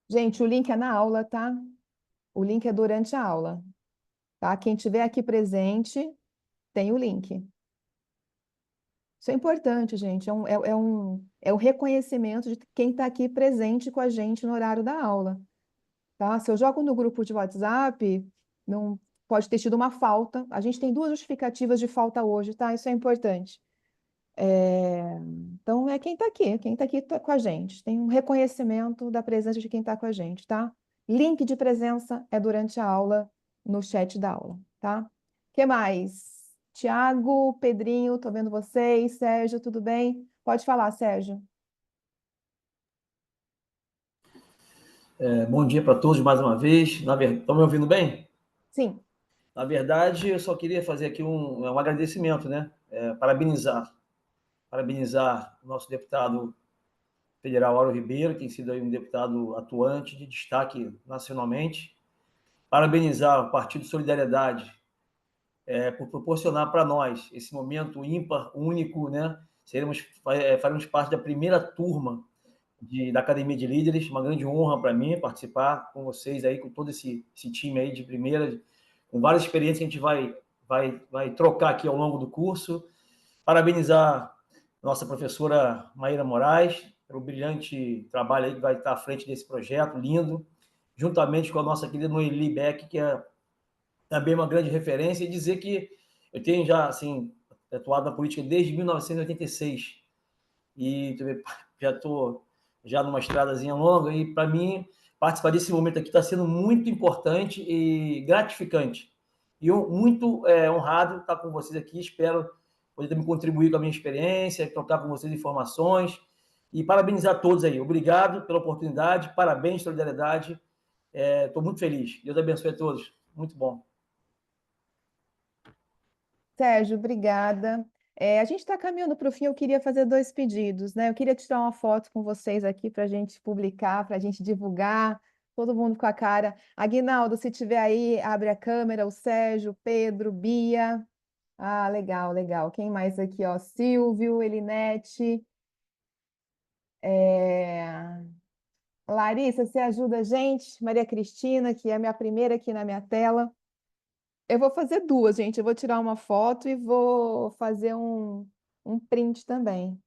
Gente, o link é na aula, tá? O link é durante a aula, tá? Quem estiver aqui presente tem o link. Isso é importante, gente. É o reconhecimento de quem está aqui presente com a gente no horário da aula, tá? Se eu jogo no grupo de WhatsApp, não pode ter tido uma falta. A gente tem 2 justificativas de falta hoje, tá? Isso é importante. Então, é quem está aqui tá com a gente. Tem um reconhecimento da presença de quem está com a gente, tá? Link de presença é durante a aula, no chat da aula, tá? O que mais? Tiago, Pedrinho, tô vendo vocês. Sérgio, tudo bem? Pode falar, Sérgio. Bom dia para todos mais uma vez. Estão me ouvindo bem? Sim. Na verdade, eu só queria fazer aqui um agradecimento, né? Parabenizar o nosso deputado federal Auro Ribeiro, que tem sido aí um deputado atuante de destaque nacionalmente. Parabenizar o Partido Solidariedade por proporcionar para nós esse momento ímpar, único, né? Faremos parte da primeira turma da Academia de Líderes, uma grande honra para mim participar com vocês aí, com todo esse time aí de primeira, com várias experiências que a gente vai trocar aqui ao longo do curso. Parabenizar nossa professora Maíra Moraes pelo brilhante trabalho aí que vai estar à frente desse projeto lindo, juntamente com a nossa querida Noeli Beck, que é também uma grande referência, e dizer que eu tenho já, assim, atuado na política desde 1986, e já estou numa estradazinha longa, e para mim, participar desse momento aqui está sendo muito importante e gratificante. E eu muito honrado estar com vocês aqui, espero poder também contribuir com a minha experiência, trocar com vocês informações, e parabenizar todos aí. Obrigado pela oportunidade, parabéns, solidariedade, estou muito feliz. Deus abençoe a todos. Muito bom. Sérgio, obrigada. A gente está caminhando para o fim, eu queria fazer 2 pedidos, né? Eu queria tirar uma foto com vocês aqui para a gente publicar, para a gente divulgar, todo mundo com a cara. Aguinaldo, se tiver aí, abre a câmera, o Sérgio, Pedro, Bia. Ah, legal, legal. Quem mais aqui, ó? Silvio, Elinete. Larissa, você ajuda a gente? Maria Cristina, que é a minha primeira aqui na minha tela. Eu vou fazer 2, gente. Eu vou tirar uma foto e vou fazer um print também.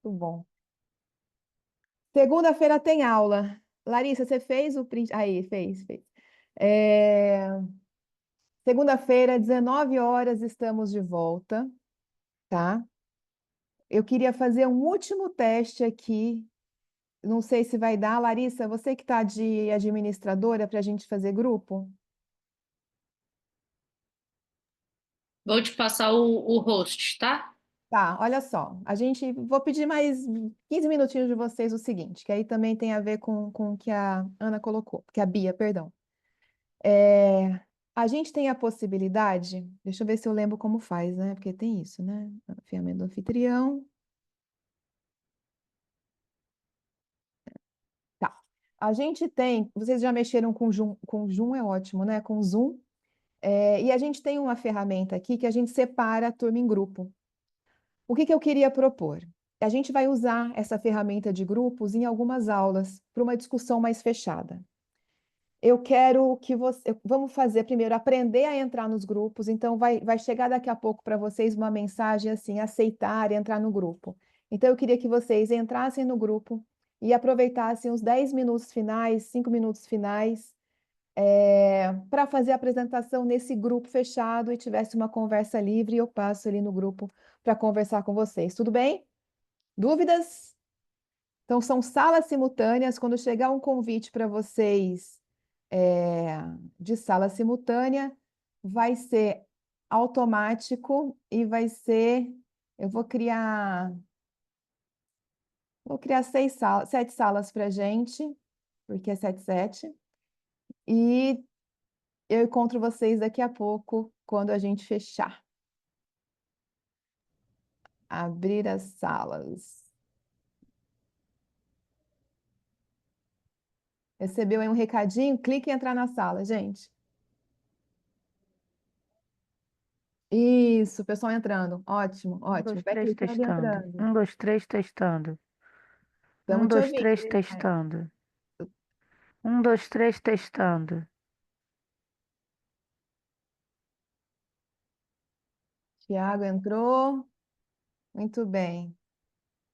Muito bom. Segunda-feira tem aula. Larissa, você fez o print? Aí, fez. Segunda-feira, 19 horas, estamos de volta, tá? Eu queria fazer um último teste aqui. Não sei se vai dar. Larissa, você que está de administradora para a gente fazer grupo? Vou te passar o host, tá? Tá, olha só. Vou pedir mais 15 minutinhos de vocês o seguinte, que aí também tem a ver com o que a Ana colocou, que a Bia, perdão. A gente tem a possibilidade, deixa eu ver se eu lembro como faz, né? Porque tem isso, né? Ferramenta do anfitrião. Tá. A gente tem, vocês já mexeram com Zoom é ótimo, né? Com Zoom. E a gente tem uma ferramenta aqui que a gente separa a turma em grupo. O que eu queria propor? A gente vai usar essa ferramenta de grupos em algumas aulas para uma discussão mais fechada. Eu quero que vamos fazer primeiro, aprender a entrar nos grupos, então vai chegar daqui a pouco para vocês uma mensagem assim, aceitar entrar no grupo. Então eu queria que vocês entrassem no grupo e aproveitassem os 10 minutos finais, 5 minutos finais, para fazer a apresentação nesse grupo fechado e tivesse uma conversa livre, e eu passo ali no grupo para conversar com vocês. Tudo bem? Dúvidas? Então, são salas simultâneas. Quando chegar um convite para vocês de sala simultânea, vai ser automático e vai ser... Eu vou criar 7 salas para a gente, porque é 7, 7. E eu encontro vocês daqui a pouco, quando a gente fechar. Abrir as salas. Recebeu aí um recadinho? Clique em entrar na sala, gente. Isso, pessoal entrando. Ótimo, 1, ótimo. 2, Vai 3, clicando e testando. entrando. 1, 2, 3, testando. 1, Estamos te 2, ouvindo, 3, Elinete. testando. Um, dois, três, testando. Tiago entrou. Muito bem.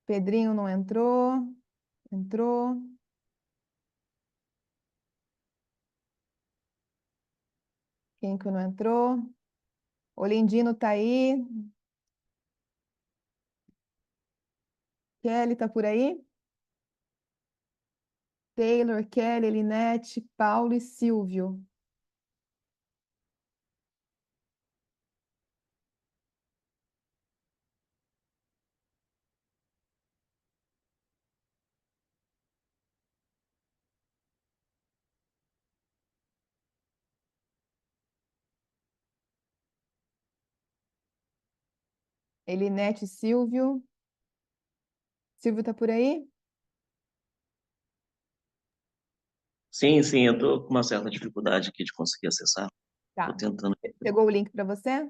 Pedrinho não entrou. Entrou. Quem que não entrou? Olindino tá aí. Kelly tá por aí? Taylor, Kelly, Elinete, Paulo e Silvio. Elinete, Silvio. Silvio tá por aí? Sim, sim, eu estou com uma certa dificuldade aqui de conseguir acessar. Tá. Estou tentando. Pegou o link para você?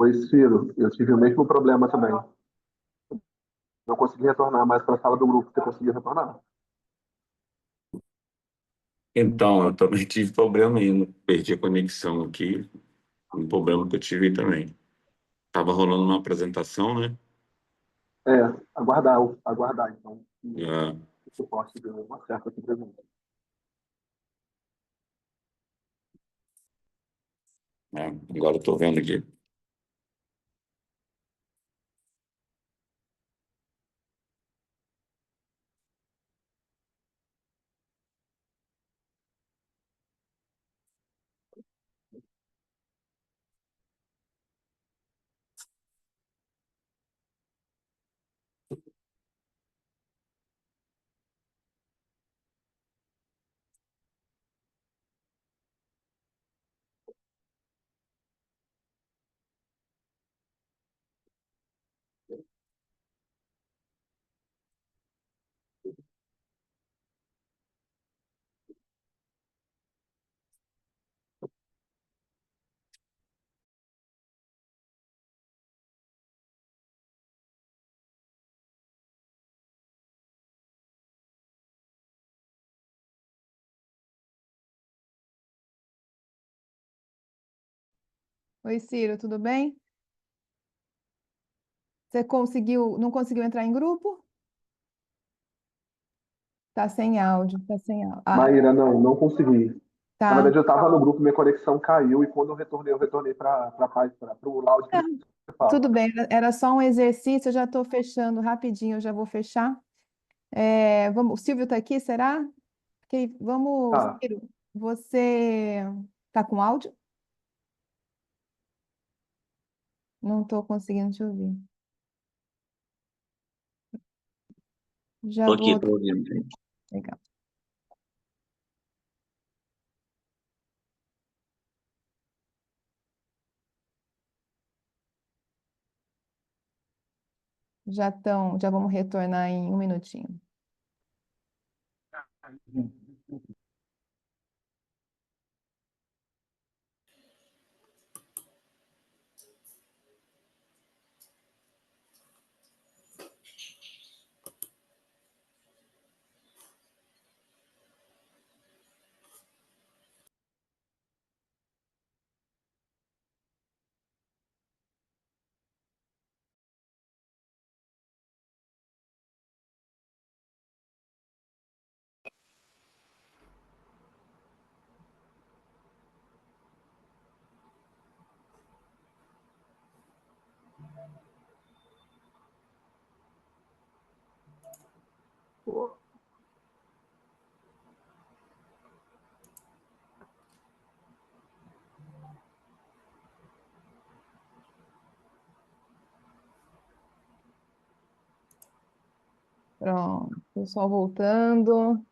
Oi, Ciro, eu tive o mesmo problema também. Não consegui retornar mais para a sala do grupo. Você conseguiu retornar? Então, eu também tive problema aí, perdi a conexão aqui, um problema que eu tive também. Estava rolando uma apresentação, né? Aguardar, então. É, O suporte deu uma certa aqui presente. agora eu estou vendo aqui. Oi, Ciro, tudo bem? Você não conseguiu entrar em grupo? Tá sem áudio, tá sem áudio. Maíra, não consegui. Na Tá. verdade, eu estava no grupo, minha conexão caiu e quando eu retornei para o loud que você fala. Tudo bem, era só um exercício, eu já estou fechando rapidinho, eu já vou fechar. O Silvio está aqui, será? Vamos, Tá. Ciro, você está com áudio? Não estou conseguindo te ouvir. Já Tô aqui, vou. tô ouvindo. Legal. Já vamos retornar em um minutinho. Pronto, pessoal voltando.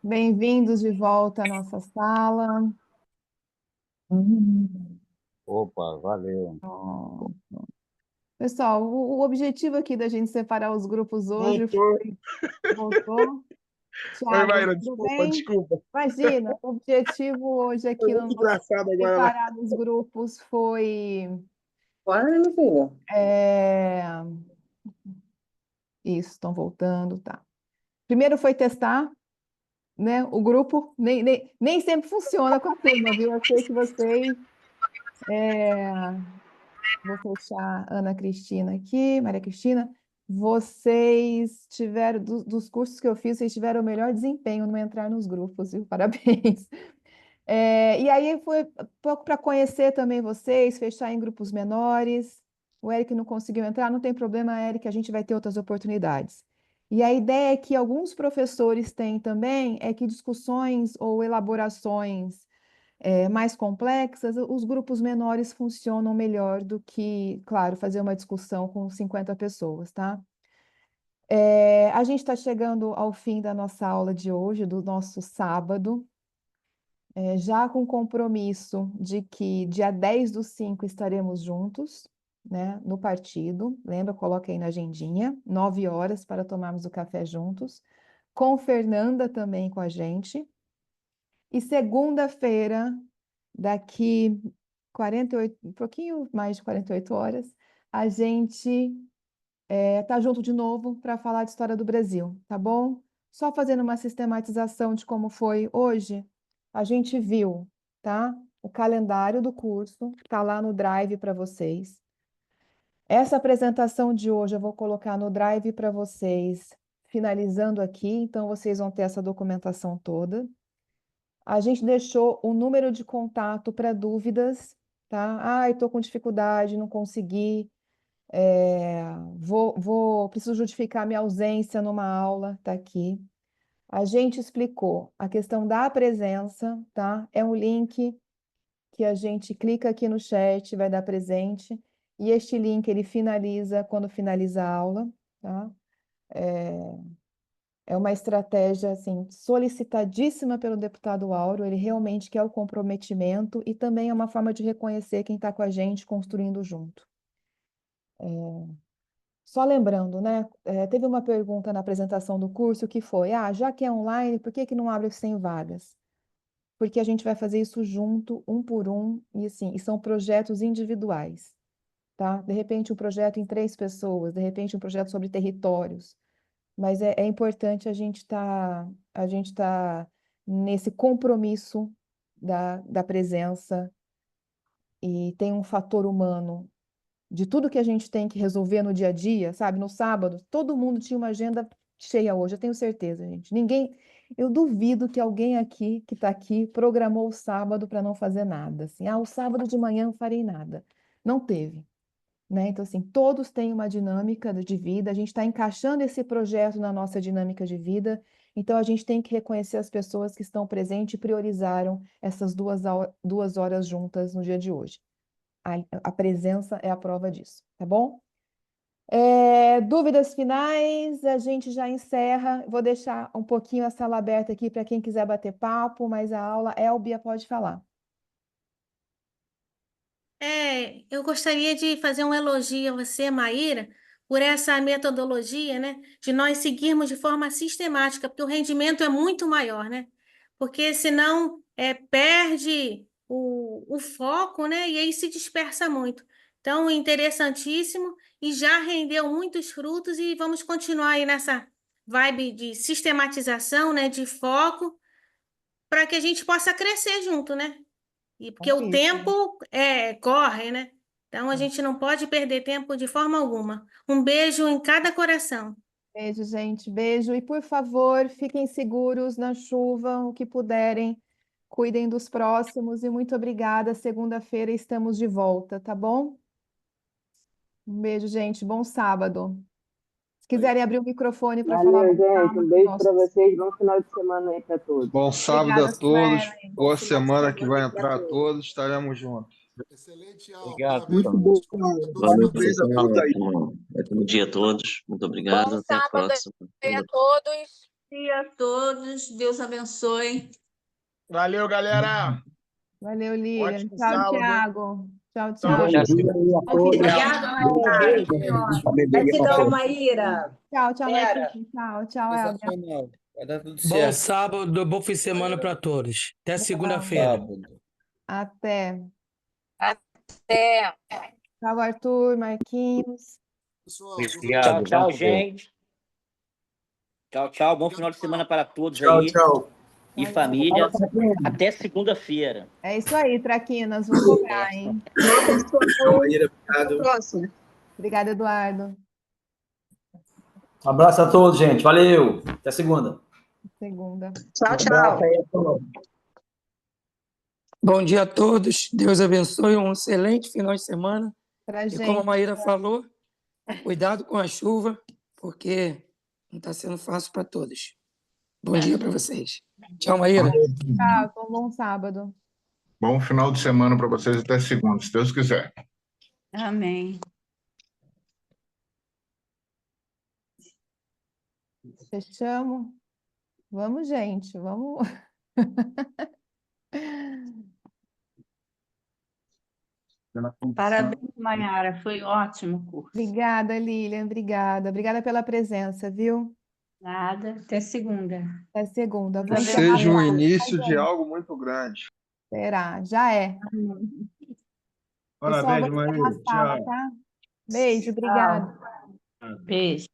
Bem-vindos de volta à nossa sala. Opa, valeu. Pronto. Pessoal, o objetivo aqui da gente separar os grupos hoje foi... Voltou? Oi, Maíra, tudo desculpa, bem? desculpa. Imagina, o objetivo hoje aqui Foi no muito nosso engraçado agora. separar os grupos foi... Isso, estão voltando, tá. Primeiro foi testar, né? O grupo nem sempre funciona com a turma, viu? Eu sei que vocês... Vou fechar Ana Cristina aqui, Maria Cristina. Vocês tiveram, dos cursos que eu fiz, vocês tiveram o melhor desempenho no entrar nos grupos, viu? Parabéns. E aí foi pouco para conhecer também vocês, fechar em grupos menores. O Eric não conseguiu entrar, não tem problema, Eric, a gente vai ter outras oportunidades. E a ideia que alguns professores têm também é que discussões ou elaborações mais complexas, os grupos menores funcionam melhor do que, claro, fazer uma discussão com 50 pessoas, tá? A gente está chegando ao fim da nossa aula de hoje, do nosso sábado, já com compromisso de que dia 10/5 estaremos juntos, né, no partido. Lembra, coloca aí na agendinha, 9 horas para tomarmos o café juntos, com Fernanda também com a gente. E segunda-feira, daqui 48, um pouquinho mais de 48 horas, a gente tá junto de novo para falar de história do Brasil, tá bom? Só fazendo uma sistematização de como foi hoje, a gente viu, tá? O calendário do curso, tá lá no Drive para vocês. Essa apresentação de hoje eu vou colocar no Drive para vocês, finalizando aqui, então vocês vão ter essa documentação toda. A gente deixou o número de contato para dúvidas, tá? Ai, estou com dificuldade, não consegui, preciso justificar minha ausência numa aula, tá aqui. A gente explicou a questão da presença, tá? É um link que a gente clica aqui no chat, vai dar presente, e este link ele finaliza quando finaliza a aula, tá? É uma estratégia assim, solicitadíssima pelo deputado Áureo, ele realmente quer o comprometimento e também é uma forma de reconhecer quem está com a gente construindo junto. Só lembrando, né? Teve uma pergunta na apresentação do curso que foi: já que é online, por que não abre 100 vagas? Porque a gente vai fazer isso junto, um por um, e assim, e são projetos individuais, tá? De repente um projeto em 3 pessoas, de repente um projeto sobre territórios. Mas é importante a gente tá nesse compromisso da presença e tem um fator humano de tudo que a gente tem que resolver no dia a dia, sabe? No sábado, todo mundo tinha uma agenda cheia hoje, eu tenho certeza, gente. Eu duvido que alguém aqui, que está aqui, programou o sábado para não fazer nada. Assim, o sábado de manhã não farei nada. Não teve. Né? Então, assim, todos têm uma dinâmica de vida, a gente está encaixando esse projeto na nossa dinâmica de vida, então a gente tem que reconhecer as pessoas que estão presentes e priorizaram essas 2 horas juntas no dia de hoje. A presença é a prova disso, tá bom? Dúvidas finais, a gente já encerra. Vou deixar um pouquinho a sala aberta aqui para quem quiser bater papo, mas a aula, Elbia pode falar. Eu gostaria de fazer um elogio a você, Maíra, por essa metodologia, né, de nós seguirmos de forma sistemática, porque o rendimento é muito maior, né? Porque senão perde o foco, né? E aí se dispersa muito. Então, interessantíssimo e já rendeu muitos frutos e vamos continuar aí nessa vibe de sistematização, né, de foco, para que a gente possa crescer junto, né? E porque o tempo corre, né? Então a gente não pode perder tempo de forma alguma. Um beijo em cada coração. Beijo, gente, beijo. E por favor, fiquem seguros na chuva, o que puderem. Cuidem dos próximos e muito obrigada. Segunda-feira estamos de volta, tá bom? Um beijo, gente. Bom sábado. Se quiserem abrir o microfone para falar. Valeu, gente. Um beijo para vocês. Bom final de semana aí para todos. Bom sábado Obrigada, a todos. Suelen. Boa semana que vai entrar a todos. Estaremos juntos. Excelente aula. Obrigado. Muito bom. Valeu, Bom dia a todos. Muito obrigado. Até a próxima. Bom dia a todos. Bom dia a todos. Deus abençoe. Valeu, galera. Valeu, Lilian. Ótimo Tchau, sábado. Thiago. Tchau, Tchau. Obrigada, Maíra. Gratidão, Maíra. Tchau, Marquinhos. Tchau, Elber. Sensacional. Vai dar tudo Bom certo. sábado, bom fim de semana para todos. Até segunda-feira. Até. Até. Tchau, Arthur, Marquinhos. Tchau, tchau, gente. Tchau, tchau. Bom final de semana para todos Tchau, aí. tchau. E família. Até segunda-feira. É isso aí, Traquinas. Vou cobrar, hein? Tchau, Maíra. Obrigado. Obrigada, Eduardo. Um abraço a todos, gente. Valeu. Até segunda. Segunda. Tchau, tchau. Bom dia a todos. Deus abençoe. Um excelente final de semana. Pra E gente. como a Maíra falou, cuidado com a chuva, porque não está sendo fácil para todos. Bom dia para vocês. Tchau, Maíra. Tchau, bom sábado. Bom final de semana para vocês até segunda, se Deus quiser. Amém. Fechamos. Vamos, gente. Vamos. Parabéns, Mayara. Foi ótimo o curso. Obrigada, Lilian. Obrigada. Obrigada pela presença, viu? Nada. Até segunda. Até segunda. Que seja um início de algo muito grande. Será? Já é. Pessoal, vou ficar na sala, tá? Beijo, obrigada. Beijo.